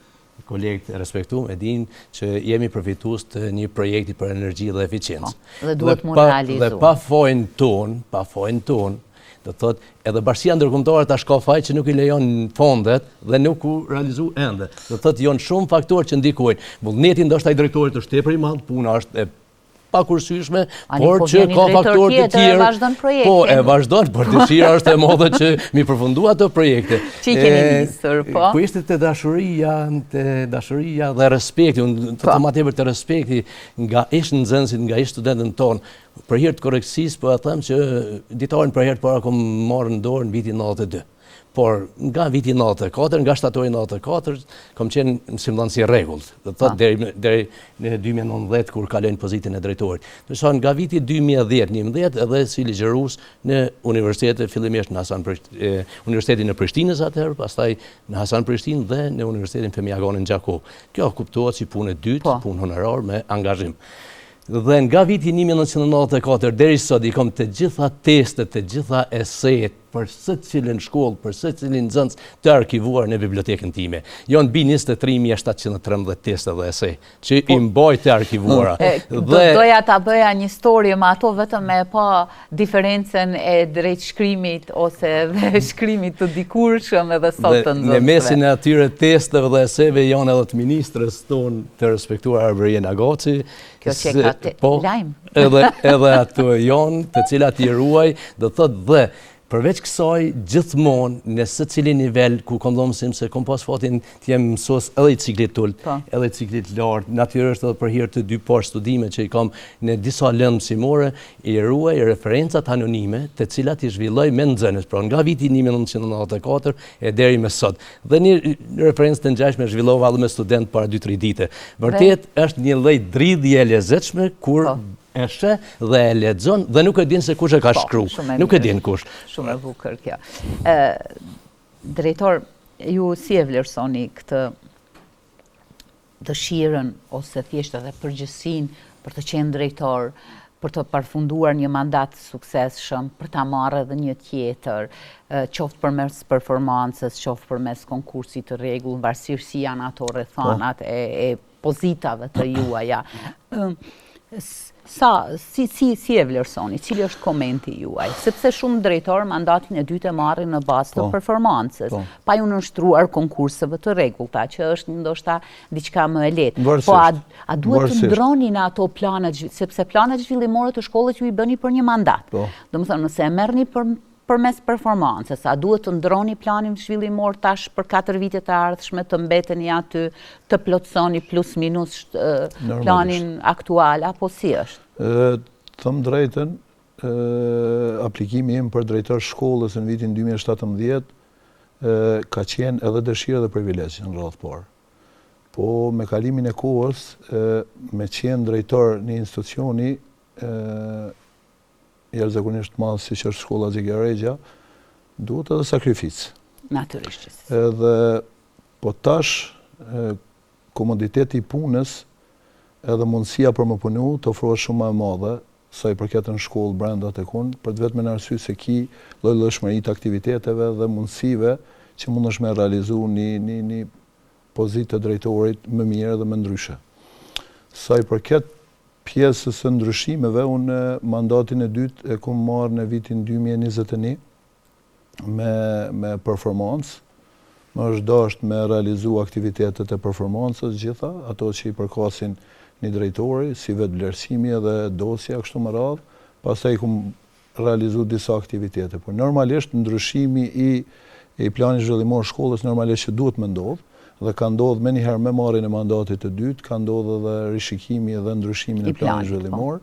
kolegët e respektuar, e din që jemi përfitues të një projekti për energji dhe eficiencë. Dhe duhet mu realizuar. Dhe pa fajin ton, do të thotë edhe Bashkia Ndërkombëtare tash ka faj që nuk i lejon fondet dhe nuk u realizu ende. Do të thotë janë shumë faktorë që ndikojnë. Vullneti ndoshta i drejtorit është tepër i madh, puna është e pakursyeshme, por që ka faktorë të tjerë. Po, e vazhdon, por dëshira është e madhe që mi përfundu ato projekte. Që i keni nisur, po? Ku ishte të dashuria dhe respekti, unë të ma tepër të respekti nga ish nxënësit, nga ish studentën tonë. Për hir të korrekcisë, po e them që ditarin për herë para kom marrë në dorë në vitin 92. Por nga viti 94, nga shtatori 94, kom qenë mësimdhënës si rregullt. Do të thotë deri në 2019 kur kaloj në pozitën e drejtorit. Do të thonë nga viti 2010-11 edhe si ligjërues në universitetet, fillimisht në Universitetin e Prishtinës atëherë, pastaj në Hasan Prishtinë dhe në Universitetin Fëmijëagonin Gjakov. Kjo kuptohet si punë e dytë, punë honorar me angazhim. Dhe nga viti 1994 deri sot i kom të gjitha testet, të gjitha esejet për secilin shkollë, për secilin nxënës të arkivuar në bibliotekën time. Janë mbi 23.713 teste dhe esej që i mbaj të arkivuara. Doja ta bëja një story me ato vetëm me pa diferencën e drejt shkrimit ose dhe shkrimit të dikurshëm edhe sot të nxënësve. Në mesin e atyre testeve dhe esejve janë edhe të ministrës tonë të respektuar Arberien Agaci. Kjo që ka të lajmë. Edhe ato janë të cilat i ruaj, do thotë dhe përveç kësaj, gjithmonë në secili nivel ku kom dhënë mësim se kom pas fatin të jem mësues edhe i ciklit ulët, edhe i ciklit lartë, natyrisht edhe për hir të 2 par studime që i kam në disa lëndë mësimore, i ruaj referencat anonime, të cilat i zhvilloj me nxënës, pra nga viti 1994 e deri me sot. Dhe një referencë të ngjashme zhvillova edhe me student para 2-3 dite. Vërtet është një lloj dridhje e lezetshme kur e shë dhe e lexon dhe nuk e din se kush e ka shkru. Nuk e din kush. Shumë e bukur kjo. Drejtor, ju si e vlerësoni këtë dëshirën ose thjesht edhe përgjegjësinë për të qenë drejtor, për të përfunduar një mandat suksesshëm, për ta marrë edhe një tjetër, qoftë përmes performancës, qoftë përmes konkursit të rregull, varësisht si janë ato rrethonat e pozitave të juaja. Si e vlerësoni, cili është komenti juaj? Sepse shumë drejtor mandatin e dytë e marrin në bazë të performancës, pa ju nënshtruar konkurseve të rregullta, që është ndoshta diçka më e lehtë. Po a duhet të ndroni në ato planet, sepse planet zhvillimore të shkollës ju i bëni për një mandat. Domethënë, nëse e merrni përmes performancës, a duhet të ndroni planin zhvillimor tash për 4 vitet e ardhshme, të mbeteni aty, të plotësoni plus minus planin aktual, apo si është? Thëmë drejten, aplikimi im për drejtor shkollës në vitin 2017 ka qenë edhe dëshirë dhe privilegj në radhë parë. Po me kalimin e kohës, me qenë drejtor një institucioni jashtëzakonisht madh siç është shkolla Xhigeregja, duhet edhe sakrificë. Natyrisht. Edhe po tash komoditeti i punës edhe mundësia për më punu të ofrohet shumë më e madhe sa i përket në shkollë brenda tek unë, për të vetëm në arsye se ki lloj-llojshmëri të aktiviteteve dhe mundësive që mundesh me realizu një pozitë të drejtorit më mirë dhe më ndryshe. Sa i përket pjesës së ndryshimeve, unë mandatin e dytë e kam marrë në vitin 2021 me performancë. Më është dashur me realizu aktivitetet e performancës gjitha, ato që i përkasin një drejtori, si vetë vlerësimi edhe dosja, kështu më radhë, pastaj kam realizu disa aktivitete. Por normalisht ndryshimi i planit zhvillimor shkollës normalisht që duhet me ndodhë, dhe ka ndodhë me njëherë me marrjen e mandatit të dytë, ka ndodhë edhe rishikimi dhe ndryshimin e planit zhvillimor,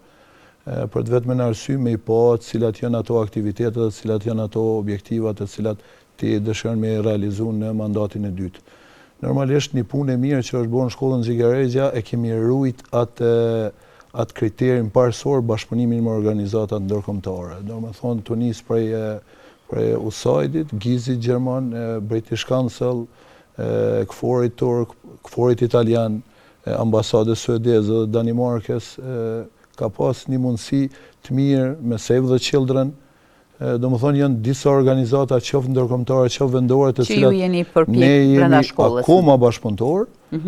për të vetëm në arsye me i pa cilat janë ato aktivitetet dhe cilat janë ato objektivat të cilat ti dëshiron me realizu në mandatin e dytë. Normalisht një punë e mirë që është bërë në shkollën Xhigeregja e kemi rujt atë kriterin parësor bashkëpunimin me organizatat ndërkombëtare. Do me thonë të nis prej USAID-it, Gizit Gjerman, British Council, KFOR-it turk, KFOR-it italian, ambasadës suedeze dhe Danimarkës, ka pas një mundësi të mirë me Save the Children. Do më thonë janë disa organizata qoftë ndërkombëtare, qoftë vendore të cilat ne jemi akoma bashkëpunëtor.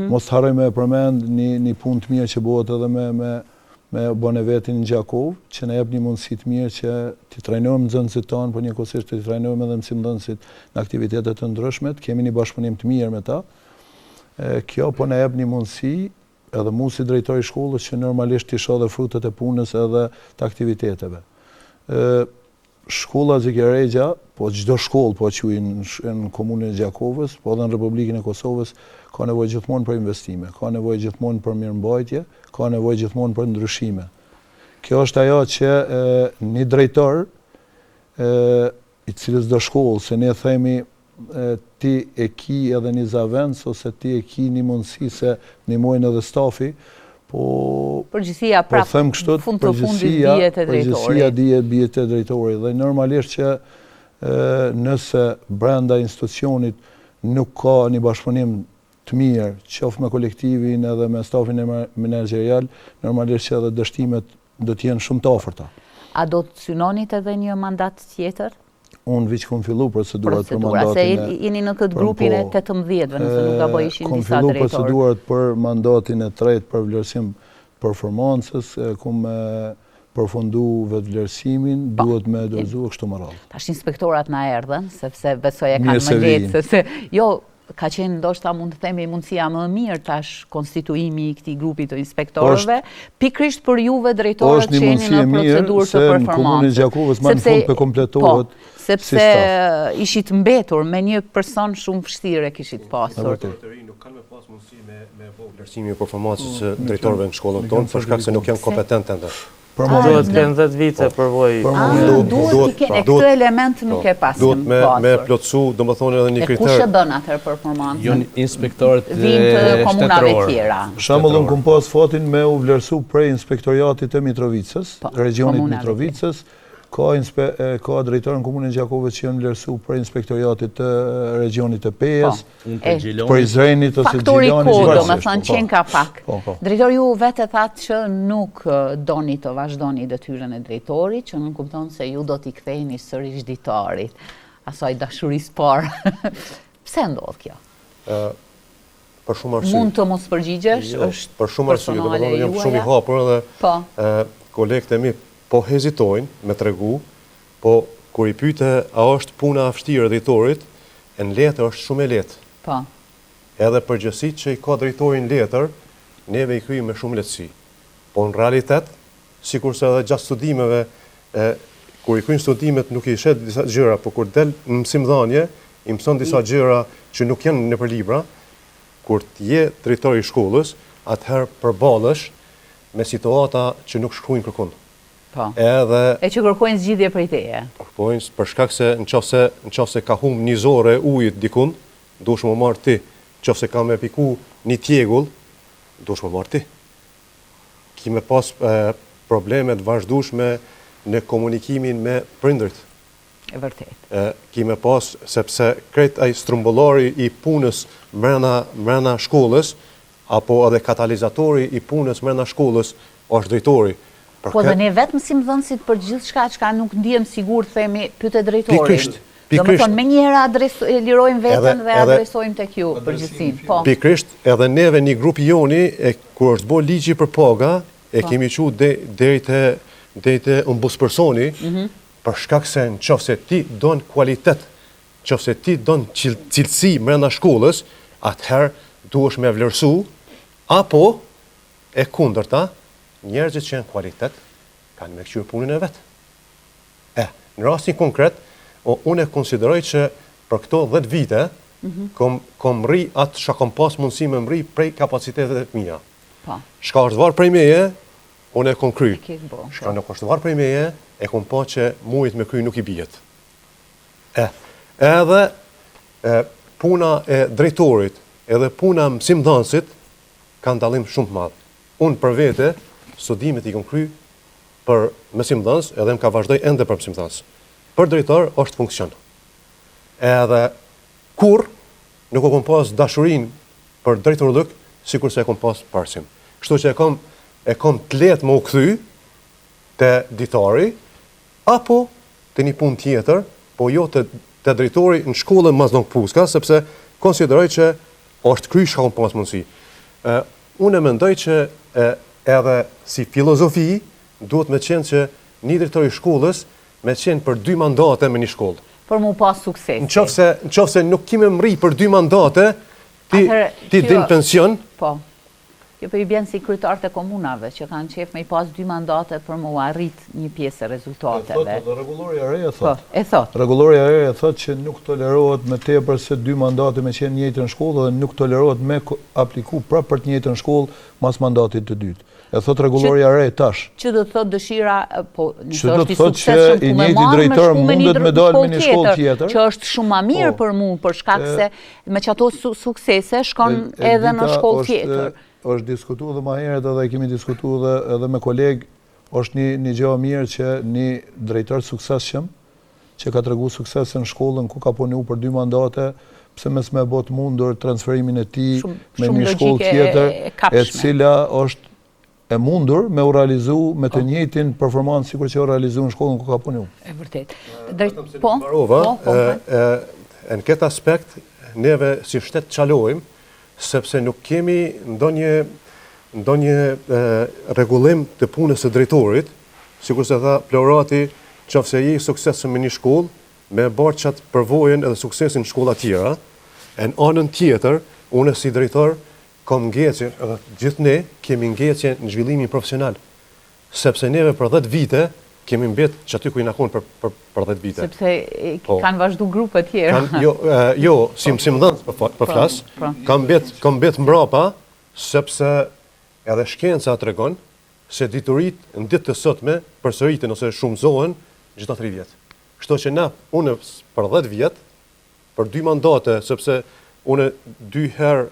Mos harrojmë me përmend një punë të mirë që bëhet edhe me Bonevetin Gjakov, që na jep një mundësi të mirë që të trajnojmë nxënësit tanë, por njëkohësisht të trajnojmë edhe mësimdhënësit në aktivitete të ndryshme, kemi një bashkëpunim të mirë me ta. Kjo po na jep një mundësi edhe mu si drejtori i shkollës që normalisht të shoh edhe frutet e punës edhe të aktiviteteve. Shkolla Xhigeregja, po çdo shkollë po quaj në komunën e Gjakovës, po edhe në Republikën e Kosovës, ka nevojë gjithmonë për investime, ka nevojë gjithmonë për mirëmbajtje, ka nevojë gjithmonë për ndryshime. Kjo është ajo që një drejtor i cili çdo shkollë, se ne themi ti e ki edhe një zavendës ose ti e ki një mundësi se ndihmojnë edhe stafi, përgjësia prapë fund të fundit dijet e drejtori. Përgjësia dijet e drejtori. Dhe normalisht që nëse brenda institucionit nuk ka një bashkëpunim të mirë, qoftë me kolektivin edhe me stafin e menaxherial, normalisht që edhe dështimet do të jenë shumë të afërta. A do të synonit edhe një mandat tjetër? Unë viç kom fillu procedurat për mandatin se jeni në këtë grupin e 18-ve, nëse nuk gaboj ishin disa drejtorë. Kom fillu procedurat për mandatin e tretë për vlerësim performancës, kom përfundu vetë vlerësimin, duhet me dorëzu kështu më radhë. Tash inspektorat na erdhen, sepse besoj e kanë më lehtë, sepse jo ka qenë ndoshta mund të themi mundësia më mirë tash konstituimi i këtij grupi të inspektorëve, pikërisht për juve drejtorët që jeni në procedurë të performancës. Në komunën e Gjakovës më në fund për kompletohet. Sepse ishit mbetur me një person shumë vështirë kishit pasur. Nuk kanë me pas mundësi me vlerësimi i performancës së drejtorëve në shkollën tonë, për shkak se nuk janë kompetentë ende. Duhet të kenë 10 vite përvojë. Duhet të kenë këtë element nuk e pasim. Duhet me plotësu, domethënë edhe një kriter. Kush e bën atëherë performancën? Janë inspektorët të komunave tjera. Për shembull, unë kam pas fatin me u vlerësu prej inspektoriatit të Mitrovicës, regionit Mitrovicës. Ka drejtorën komunën e Gjakovës që janë vlerësu për inspektoriatit të regionit të Pejës, për Izrenit ose Faktori Gjilanit. ko, do me thënë qenë ka pak. Drejtori ju vetë thatë që nuk doni të vazhdoni detyrën e drejtorit, që nuk kupton se ju do t'i ktheheni sërish ditarit, asaj dashurisë parë. Pse ndodh kjo? Për shumë arsye. Mund të mos përgjigjesh, është për shumë arsye, domethënë jam shumë i hapur edhe kolegët e mi po hezitojnë me tregu, po kur i pyete a është puna e vështirë e drejtorit, në letër është shumë e lehtë. Po. Edhe përgjegjësitë që i ka drejtori në letër, neve i kryejmë me shumë lehtësi. Po në realitet, sikurse edhe gjatë studimeve kur i kryen studimet nuk i shet disa gjëra, por kur del në mësimdhënie, i mëson disa gjëra që nuk janë nëpër libra, kur të je drejtori i shkollës, atëherë përballesh me situata që nuk shkruajnë kërkun. Po. Edhe E që kërkojnë zgjidhje prej teje. kërkojnë për shkak se nëse ka humb një zorë ujit dikun, dush më marr ti. Nëse ka me piku një tjegull, dush më marr ti. Kime pas probleme të vazhdueshme në komunikimin me prindërit. E vërtet. Kime pas sepse krejt ai strumbullari i punës mrena shkollës apo edhe katalizatori i punës mrena shkollës është drejtori. Po dhe ne vetëm si mëdhënësit për gjithçka çka nuk ndihem sigurt, themi pyet drejtorin. Pikrisht. Domethënë menjëherë lirojmë veten dhe adresojmë tek ju përgjithësinë. Po. Pikrisht, edhe neve një grup joni kur është bë ligji për paga, kemi qu deri te ombudspersoni, për shkak se nëse ti don kualitet, nëse ti don cilësi brenda shkollës, atëherë duhesh me vlerësu, apo e kundërta, njerëzit që janë kualitet kanë me kqyr punën e vet. Në rastin konkret, unë e konsideroj që për këto 10 vite kom rri atë që kom pas mundësi me mri prej kapacitetet e mia. Shka është varë prej meje, unë e kom kry. Shka nuk është varë prej meje, e kom pa që mujt me kry nuk i bijet. Edhe puna e drejtorit, edhe puna mësimdhënësit kanë dallim shumë të madh. Unë për vete, studimet i kom kry për mësimdhënës, edhe më ka vazhdoj ende për mësimdhënës. Për drejtor është funksion. Edhe kur nuk o kom pas dashurin për drejtorluk, sikur se e kom pas parsim. Kështu që e kom të letë më u kthy te ditari, apo te një pun tjetër, po jo te drejtori në shkollën Mazdonk Puska, sepse konsideroj që është kry shka kom pas mundësi. Unë e mendoj që edhe si filozofi, duhet me qenë që një drejtori shkollës me qenë për 2 mandate me një shkollë. Për mu pas suksesi. Në qofse nuk kime mri për 2 mandate, ti din pension. Po. Jo për i bjenë si kryetarët e komunave, që kanë qef me i pas 2 mandate për mu arrit një pjesë e rezultateve. Dhe rregulloria e re e thot. E thot. Rregulloria e re e thot që nuk tolerohet me tepër se 2 mandate me qenë njëjtën shkollë dhe nuk tolerohet me apliku prapë për të njëjtën shkollë mas mandatit të dytë. E thot rregulloria e re tash. Që do të thot dëshira, po nëse është i suksesshëm ku me marrë drejtor mundet me dalë me një shkollë tjetër, që është shumë më mirë për mua për shkak se me çato suksese shkon edhe në shkollë tjetër. Është diskutuar dhe më herët edhe kemi diskutuar edhe me kolegë, është një gjë e mirë që një drejtor suksesshëm që ka treguar sukses në shkollën ku ka punuar për 2 mandate, pse mes me bot mundur transferimin e tij me një shkollë tjetër, e cila është e mundur me u realizu me të njëjtin performancë sikur që u realizu në shkollën ku ka punuar. E vërtet. Po. Në këtë aspekt neve si shtet çalojmë, sepse nuk kemi ndonjë rregullim të punës së drejtorit, sikur se tha Plorati, nëse je i suksesshëm me një shkollë, me bërë çat përvojën edhe suksesin në shkolla tjera, e në anën tjetër, unë si drejtor kam ngecje, edhe gjithë ne kemi ngecje në zhvillimin profesional, sepse neve për 10 vite kemi mbet që aty ku i nakon për 10 vite. Sepse kanë vazhdu grupe tjera. Jo, si mësimdhënës për flas, kam mbet mbrapa, sepse edhe shkenca tregon se diturit në ditë të sotme përsëriten ose shumëzohen gjitha 3 vjet. Kështu që unë për 10 vjet, për 2 mandate, sepse unë 2 herë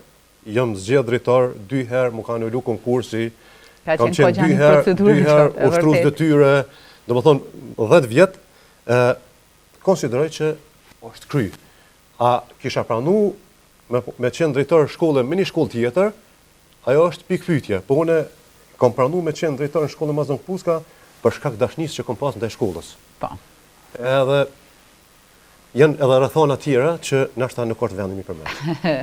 jam zgjedh drejtor, 2 herë më kanë ulu konkursi, kam qenë 2 herë ushtrues detyre, domethënë 10 vjet, konsideroj që është kry. A kisha pranu me qenë drejtor shkolle me një shkollë tjetër, ajo është pikë pyetje. Po unë kam pranu me qenë drejtor në shkollën Mazdonk Puska për shkak dasnisë që kam pas ndaj shkollës. Po. Edhe janë edhe rrethana tjera që nashta nuk është vendi i për me.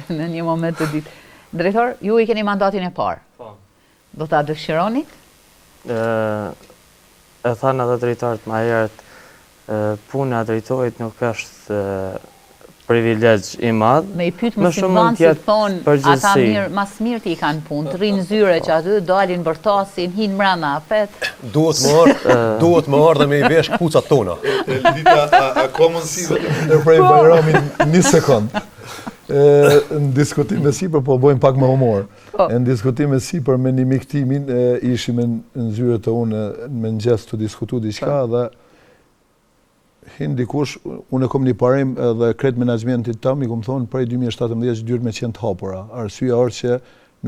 Në një moment të ditë. Drejtor, ju i keni mandatin e parë. Po. Do ta dëshironi? E thanë edhe drejtarët më herët, puna e drejtorit nuk është privilegj i madh. Me i pyet më shumë si thonë, ata mas mirë ti kanë punë, të rinë zyre që aty, dalin bërtasin, hinë mrena, apet. Duhet më ardhe me i vesh kucat tona. Lita, a ka mundësi dhe të ndërprej Bajramin 1 sekund. Në diskutim me sipër, po bojmë pak me humor. Në diskutim me sipër me një miktimin, ishim në zyre të unë me në gjestë të diskutu diçka dhe hinë dikush, unë e kom një parim dhe kret menagmentit tam, i kom thonë prej 2017 që dyrët me qenë të hapura. Arsyeja është që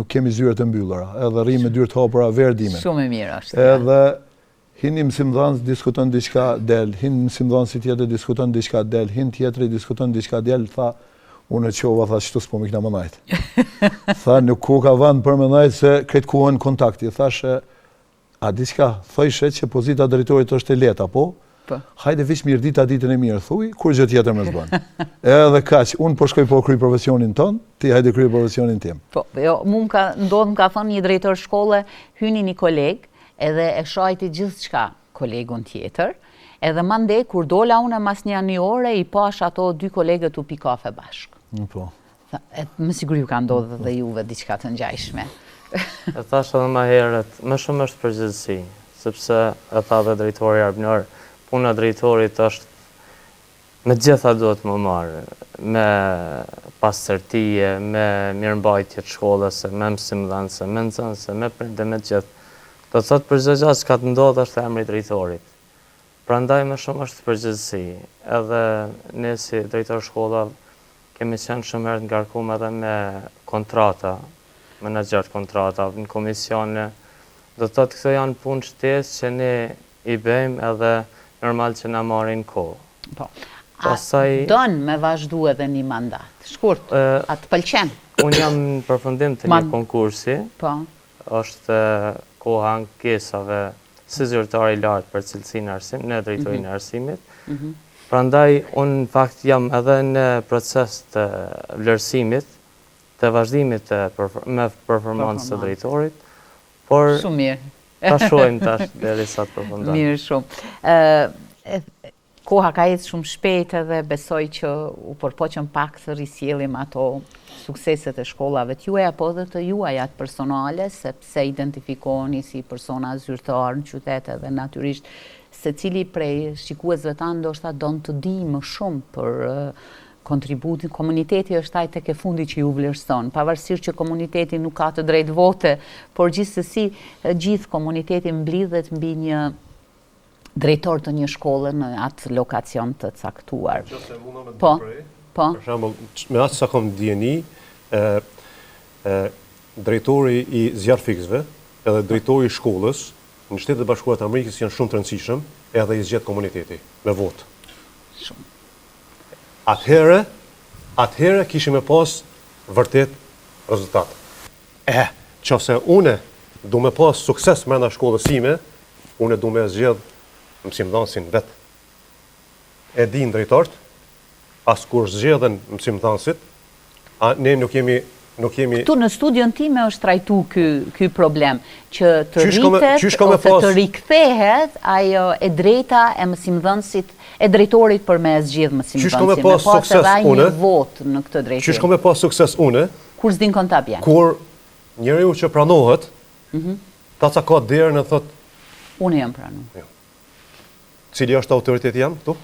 nuk kemi zyret të mbyllura, edhe rrim me dyrët të hapura verdime. Shumë e mirë është. Edhe hinë mësimdhënës diskuton diçka del, hinë mësimdhënës si tjetër diskuton diçka del, hinë tjetëri diskuton diçka del, tha, unë e qova, tha, qëtu s'po mi këna më najtë. Tha, nuk ku ka vend për më najtë se kretë kuën kontakti. Thashe, a diçka, thojshe që pozita drejtorit është e leta, po? Hajde vish mirë dita ditën e mirë, thuj, kur gjë tjetër më zbën. Edhe kaq, unë po shkoj po kryj profesionin ton, ti hajde kryj profesionin tim. Po, jo, mu më ka thonë një drejtor shkolle, hyni një koleg, edhe e shajti gjithçka kolegun tjetër, edhe mande, kur dola unë mas një ore, i pash ato 2 kolegët u pi kafe bashkë. Po. Më siguri ju ka ndodhë dhe juve diçka të ngjajshme. E thash edhe më herët, më shumë është përgjegjësi, sepse e tha dhe drejtori Arbnor, puna drejtorit është me gjitha duhet më marrë, me pastërtije, me mirëmbajtje të shkollës, me mësimdhënëse, me nxënëse, me prindë, me gjithë. Do të thotë përgjigja që ka të ndodhë është emri drejtorit. Prandaj më shumë është përgjegjësi. Edhe ne si drejtor shkolla kemi qenë shumë herë të ngarkuar edhe me kontrata, menaxher kontrata në komisione. Do të thotë këto janë punë shtesë që ne i bëjmë edhe normal që na marrin kohë. Po. Don me vazhdu edhe një mandat. Shkurt, a të pëlqen? Unë jam në përfundim të një konkursi. Po. Është koha ankesave si zyrtari i lartë për cilësinë e arsimit, në drejtorinë e arsimit. Prandaj unë në fakt jam edhe në proces të vlerësimit, të vazhdimit me performancë të drejtorit, por shumë mirë. Ta shohim tash derisa të përfundojmë. Mirë shumë. Koha ka ecë shumë shpejt edhe besoj që u përpoqëm pak të risjellim ato sukseset e shkollave të juaja, po edhe të juajat personale, sepse identifikoni si persona zyrtar në qytet edhe natyrisht secili prej shikuesve tanë ndoshta don të di më shumë për kontributin, komuniteti është ai tek e fundi që ju vlerëson, pavarësisht që komuniteti nuk ka të drejtë vote, por gjithsesi gjithë komuniteti mblidhet mbi një drejtor të një shkolle në atë lokacion të caktuar. Po. Për shembull, me atë sa kom dieni, drejtori i zjarfikësve, edhe drejtori i shkollës në Shtetet e Bashkuara të Amerikës janë shumë të rëndësishëm, edhe i zgjedh komuniteti me votë. Shumë. Atëherë kishim e pas vërtet rezultat. Qofse une du me pas sukses mrenda shkollës sime, une du me zgjedh mësimdhënësin vetë. E din drejtarët, as kur zgjedhen mësimdhënësit, ne nuk jemi Këtu në studion time është trajtu ky problem, që të rritet ose të rikthehet ajo e drejta e mësimdhënësit, e drejtorit për me zgjedh mësimdhënësin, me pas edhe ai një votë në këtë drejtim. Qysh kam me pas sukses une? Kur s'din kon ta bjen. Kur njeriu që pranohet, ta ka derën e thot, unë jam pranuar. Cili është autoriteti jam këtu?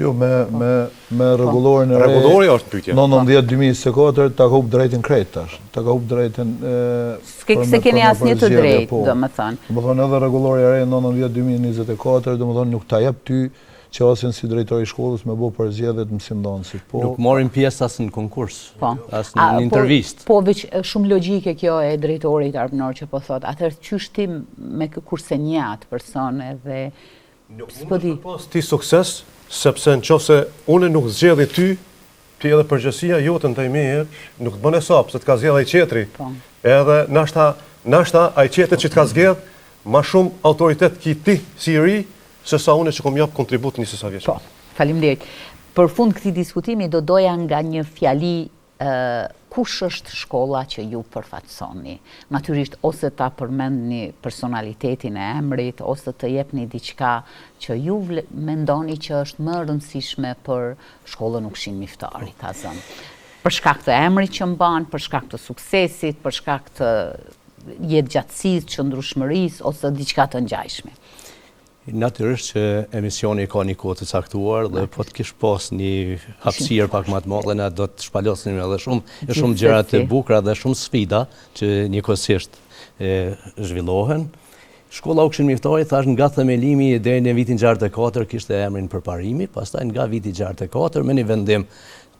Jo, me rregullorin e re. Rregullori është pyetja. 19-2024 ta ka hub drejtin krejt tash. Ta ka hub drejtin se keni asnjë të drejtë, domethënë. Domethënë edhe rregullori i re 19-2024, domethënë nuk ta jep ty qasjen si drejtori i shkollës me bë përzgjedhjet mësimdhënësit. Po nuk morrin pjesë as në konkurs, as në intervistë. Po veç shumë logjike kjo e drejtorit Arbnor që po thot. Atëherë qysh ti me kurse një atë person edhe nuk mund të pas ti sukses, sepse nëse unë nuk zgjedhi ty edhe përgjegjësia jote ndaj meje nuk të bën hesap se të ka zgjedhur ai tjetri. Edhe nashta ai tjetri që të ka zgjedh më shumë autoritet ki ti si i ri se sa unë që kom jap kontribut një sesa vjeç. Po, faleminderit. Për fund këtij diskutimi do doja nga një fjali kush është shkolla që ju përfaqësoni? Natyrisht ose ta përmendni personalitetin e emrit, ose të jepni diçka që ju mendoni që është më rëndësishme për shkollën Ukshin Miftari, ta zënë. Për shkak të emrit që mban, për shkak të suksesit, për shkak të jetëgjatësisë, qëndrueshmërisë ose diçka të ngjashme. Natyrisht që emisioni ka një kohë të caktuar dhe po të kish pas një hapësirë pak më të madhe, na do të shpalosnim edhe shumë gjëra të bukura dhe shumë sfida që njëkohësisht zhvillohen. Shkolla Ukshin Miftari thash nga themelimi deri në vitin 64 kishte emrin Përparimi, pastaj nga viti 64 me një vendim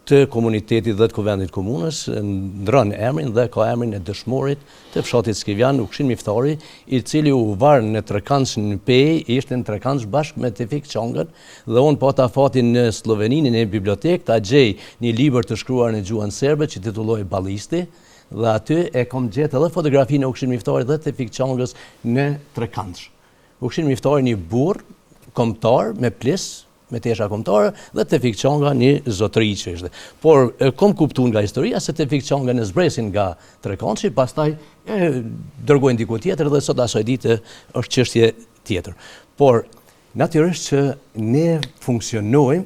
të komunitetit dhe të kuvendit komunës, ndron emrin dhe ka emrin e dëshmorit të fshatit Skivjan, Ukshin Miftari, i cili u varë në Trekanç në Pej, ishte në Trekanç bashkë me Tevfik Çongën, dhe unë pata fatin në Sloveninë në bibliotekë, ta gjej një libër të shkruar në gjuhën serbe që titullohej Ballisti, dhe aty e kom gjetë edhe fotografinë e Ukshin Miftari dhe Tevfik Çongës në Trekanç. Ukshin Miftari një burr kombëtar me plis, me tesha kombëtare, dhe Tevfik Çonga një zotëri që ishte. Por kom kuptuar nga historia se Tevfik Çonga në zbresin nga Trekançi, pastaj dërgojnë diku tjetër dhe sot asaj dite është çështje tjetër. Por natyrisht që ne funksionojmë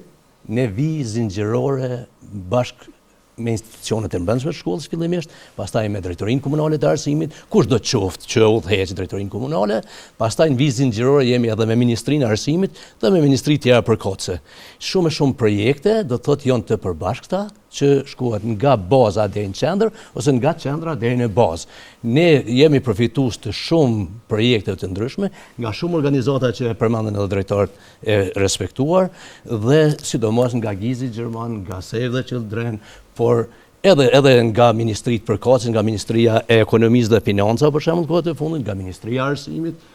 në vijë zinxhirore bashkë me institucionet e brendshme të shkollës fillimisht, pastaj me drejtorinë komunale të arsimit, kush do të qoftë që udhëheq drejtorinë komunale, pastaj në vizë zinxhirore jemi edhe me Ministrinë e Arsimit dhe me ministri tjera përkohëse. Shumë projekte do të thotë janë të përbashkëta që shkohet nga baza deri në qendër ose nga qendra deri në bazë. Ne jemi përfitues të shumë projekte të ndryshme, nga shumë organizata që përmenden edhe drejtorët e respektuar dhe sidomos nga Gizi Gjerman, nga Save the Children, por edhe nga ministritë përkohëse, nga Ministria e Ekonomisë dhe Financave për shembull kohët e fundit, nga Ministria e Arsimit,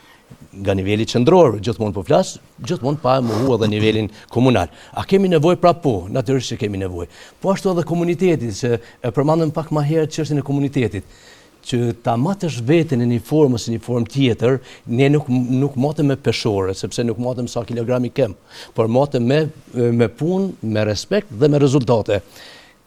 nga niveli qendror, gjithmonë po flas, gjithmonë pa mohu edhe nivelin komunal. A kemi nevojë? Pra po, natyrisht që kemi nevojë. Po ashtu edhe komuniteti, që e përmendëm pak më herët çështjen e komunitetit, që ta matësh veten në një formë ose një formë tjetër, ne nuk matëm me peshore, sepse nuk matëm sa kilogrami kem, por matëm me punë, me respekt dhe me rezultate.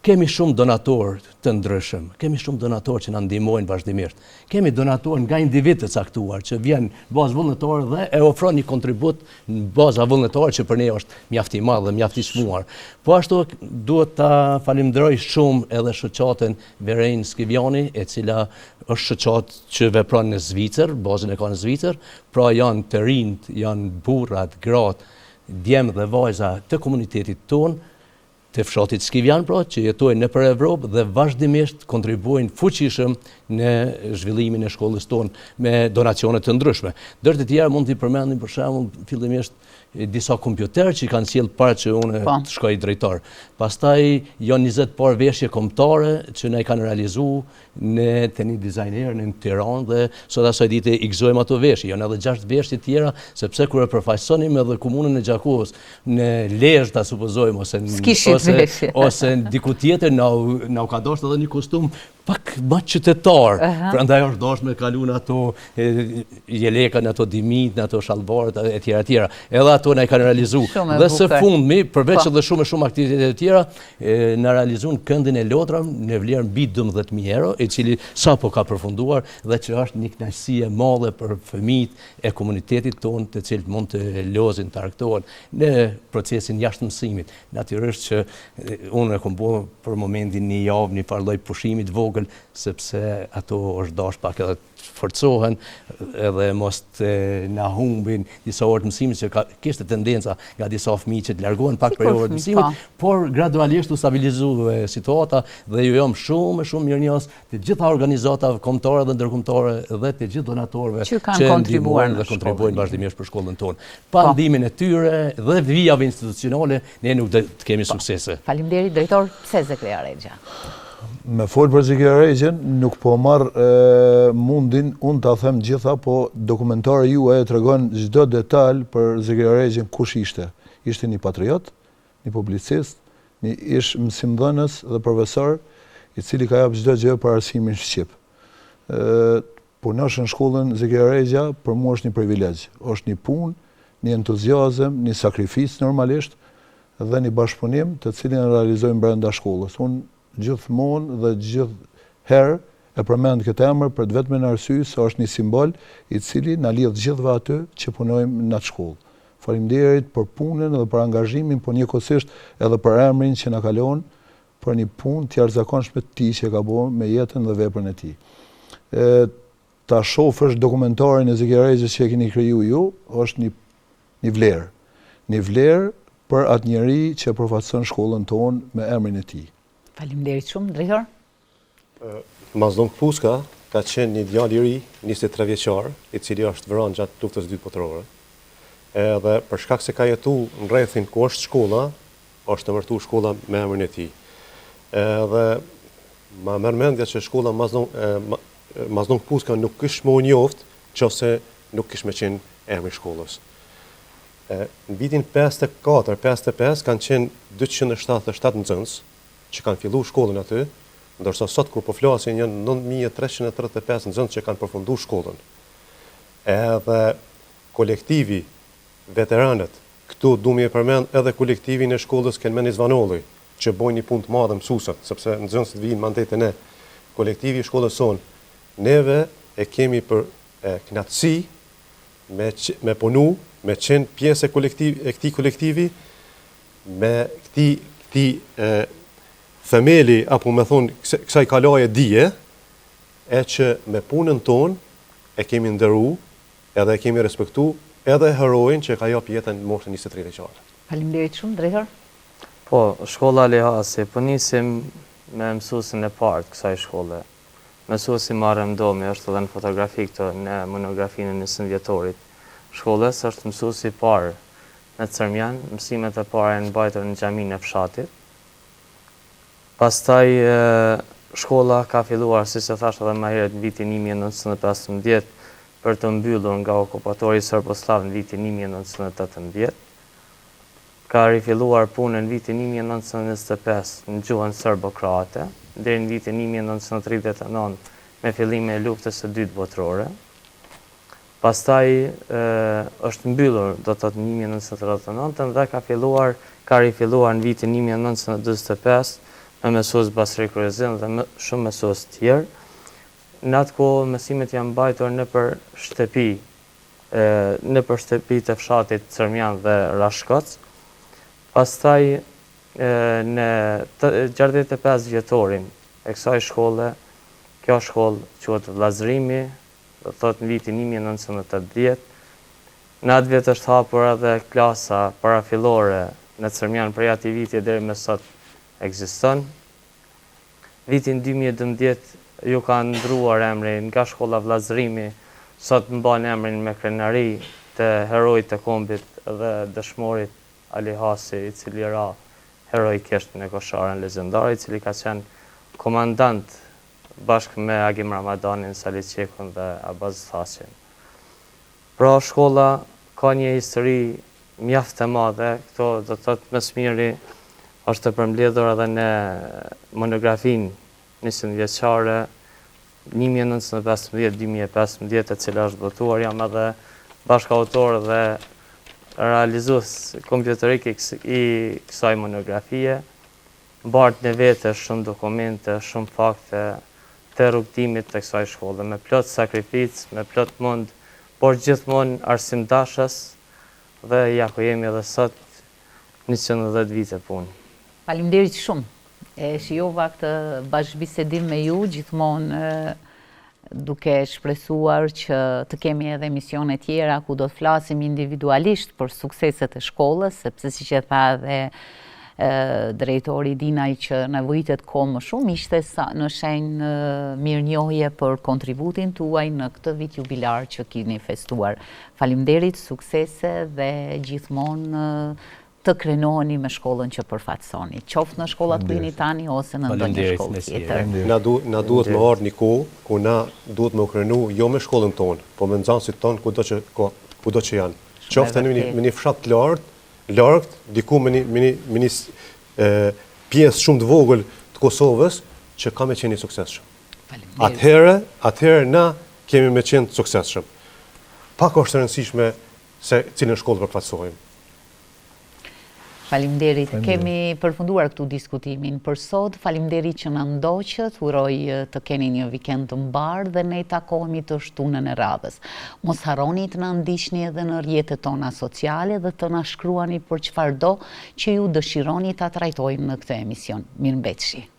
Kemi shumë donatorë të ndryshëm, kemi shumë donatorë që na ndihmojnë vazhdimisht. Kemi donatorë nga individ të caktuar që vjen bazë vullnetare dhe e ofron një kontribut në baza vullnetare që për ne është mjaft i madh dhe mjaft i çmuar. Po ashtu duhet ta falenderoj shumë edhe shoqatën Verein Skivjani, e cila është shoqatë që vepron në Zvicër, bazën e ka në Zvicër, pra janë të rinjt, janë burrat, gratë, djemë dhe vajza të komunitetit tonë, të fshatit Skivjan, pra, që jetojnë nëpër Evropë dhe vazhdimisht kontribuojnë fuqishëm në zhvillimin e shkollës tonë me donacione të ndryshme. Ndër të tjerë mund t'i përmendim për shembull fillimisht disa kompjuter që kanë sjell para që unë të shkoj drejtor. Pastaj janë 20 parë veshje kombëtare që ne i kanë realizuar në tani dizajner në Tiranë dhe sot asaj dite i gëzojmë ato veshje. Janë edhe 6 veshje tjera, sepse kur e përfaqësonim edhe komunën e Gjakovës në Lezhë, ta supozojmë, ose diku tjetër na u ka dashur edhe një kostum pak më qytetar. Prandaj është dashur me kalu në ato jeleka, në ato dimit, në ato shallvarët e tjera. Edhe ato na i kanë realizuar. Dhe së fundmi, përveç edhe shumë aktivitete të tjera, na realizuan këndin e Lotram në vlerë mbi 12.000 euro, i cili sapo ka përfunduar dhe që është një kënaqësi e madhe për fëmijët e komunitetit tonë, të cilët mund të lozin, të argëtohen në procesin jashtë mësimit. Natyrisht që unë e kam bërë për momentin një javë, një farë lloj pushimi të vogël, sepse ato është dash pak edhe të forcohen edhe mos na humbin disa orë të mësimit, që kishte tendenca nga disa fëmijë që të largohen pak për orët të mësimit, por gradualisht u stabilizua situata dhe ju jam shumë mirënjohës të gjitha organizatave kombëtare dhe ndërkombëtare dhe të gjithë donatorëve që ndihmojnë dhe kontribuojnë vazhdimisht për shkollën tonë. Pa ndihmën e tyre dhe vijave institucionale ne nuk do të kemi suksese. Faleminderit drejtor, pse Zekria Rexha? Me folë për Zekria Rexhën, nuk po marrë mundin unë ta them gjitha, po dokumentare ju e tregon çdo detaj për Zekria Rexhën kush ishte. Ishte një patriot, një publicist, një ish mësimdhënës dhe profesor, i cili ka japë çdo gjë për arsimin shqip. Punosh në shkollën Zekria Rexha për mua është një privilegj, është një punë, një entuziazëm, një sakrificë normalisht dhe një bashkëpunim të cilin e realizojmë brenda shkollës. Unë gjithmonë dhe gjithherë e përmend këtë emër për të vetmen arsye se është një simbol i cili na lidh gjithëve aty që punojmë në atë shkollë. Faleminderit për punën dhe për angazhimin, por njëkohësisht edhe për emrin që na kalon për një punë të jashtëzakonshme të tij që ka bërë me jetën dhe veprën e tij. Ta shohësh dokumentarin e Zikirajës që e keni kriju ju, është një vlerë. Një vlerë për atë njeri që përfaqëson shkollën tonë me emrin e tij. Faleminderit shumë, drejtor. Mazlum Kpuska ka qenë një djalë i ri, 23 vjeçar, i cili është vrarë gjatë luftës së dytë botërore. Edhe për shkak se ka jetuar në rrethin ku është shkolla, është emërtuar shkolla me emrin e tij. Edhe ma merr mendja që shkolla Mazlum Kpuska nuk kishte më u njoft nëse nuk kishte më qenë emri i shkollës. Në vitin 54-55 kanë qenë 277 nxënës që kanë filluar shkollën aty, ndërsa sot kur po flasin janë 9335 nxënës që kanë përfunduar shkollën. Edhe kolektivi veteranët, këtu du mi e përmend edhe kolektivin e shkollës Kelmeni Zvanolli, që bojnë një punë të madhe mësuesat, sepse nxënësit vinë mandete ne. Kolektivi i shkollës sonë, neve e kemi për knatësi me punu, me qenë pjesë e këtij kolektivi, me këtij themeli, apo me thonë, kësaj kalaje dije, e që me punën tonë e kemi ndëru, edhe e kemi respektu, edhe herojin që ka jap jetën në moshën 23 vjeçare. Faleminderit shumë, drejtor. Po, shkolla Lehasi, po nisim me mësuesin e parë të kësaj shkolle. Mësuesi Marem Domi është edhe në fotografi këto në monografinë e 20 vjetorit shkollës, është mësuesi i parë në Cermjan, mësimet e para janë mbajtur në xhaminë e fshatit. Pastaj shkolla ka filluar, siç e thash edhe më herët, në vitin 1915 për të mbyllur nga okupatori serboslav në vitin 1918. Ka rifilluar punën në vitin 1925 në gjuhën serbo-kroate, deri në vitin 1939 me fillimin e luftës së dytë botërore. Pastaj është mbyllur do të thotë në 1939 dhe ka rifilluar në vitin 1945 me mësues Basri Kryezin dhe shumë mësues të tjerë. Në atë kohë mësimet janë mbajtur nëpër shtëpi të fshatit Cermjan dhe Rashkoc. Pastaj në 65 vjetorin e kësaj shkolle, kjo shkollë quhet Vllazërimi, do thotë në vitin 1980. Në atë vit është hapur edhe klasa parafillore në Cermjan, prej atij viti deri më sot ekziston. Vitin 2012 ju ka ndruar emrin nga shkolla Vllazërimi, sot mban emrin me krenari të herojit të kombit dhe dëshmorit Ali Hasi, i cili ra heroikisht në Kosharen legjendare, i cili ka qenë komandant bashkë me Agim Ramadanin, Salit Qekun dhe Abaz Thashin. Pra shkolla ka një histori mjaft e madhe, këto do të thotë më së miri është të përmbledhur edhe në monografinë 20 vjeçare 1915-2015, e cila është botuar, jam edhe bashkautor dhe realizues kompjuterik i kësaj monografie. Bart në vete shumë dokumente, shumë fakte të rrugtimit të kësaj shkolle, me plot sakrificë, me plot mund, por gjithmonë arsimdashës dhe ja ku jemi edhe sot 110 vite punë. Faleminderit shumë. E shijova këtë bashkëbisedim me ju, gjithmonë duke shpresuar që të kemi edhe emisione tjera ku do të flasim individualisht për sukseset e shkollës, sepse siç e tha edhe drejtori Dinaj që nevojitet kohë më shumë, ishte në shenjë mirënjohje për kontributin tuaj në këtë vit jubilar që keni festuar. Faleminderit, suksese dhe gjithmonë të krenoheni me shkollën që përfaqësoni. Qoftë në shkollat ku jeni tani ose në ndonjë shkollë tjetër. Na duhet më ardh një kohë ku na duhet më krenu jo me shkollën tonë, po me nxënësit tonë kudo që janë. Qoftë në një fshat të largët, diku me një pjesë shumë të vogël të Kosovës që ka me qenë i suksesshëm. Atëherë na kemi me qenë të suksesshëm. Pak është e rëndësishme se cilën shkollë përfaqësojmë. Faleminderit. Kemi përfunduar këtu diskutimin për sot. Faleminderit që na ndoqët. Uroj të keni një vikend të mbar dhe ne takohemi të shtunën e radhës. Mos harroni të na ndiqni edhe në rrjetet tona sociale dhe të na shkruani për çfarëdo që ju dëshironi ta trajtojmë në këtë emision. Mirëmbëjtje.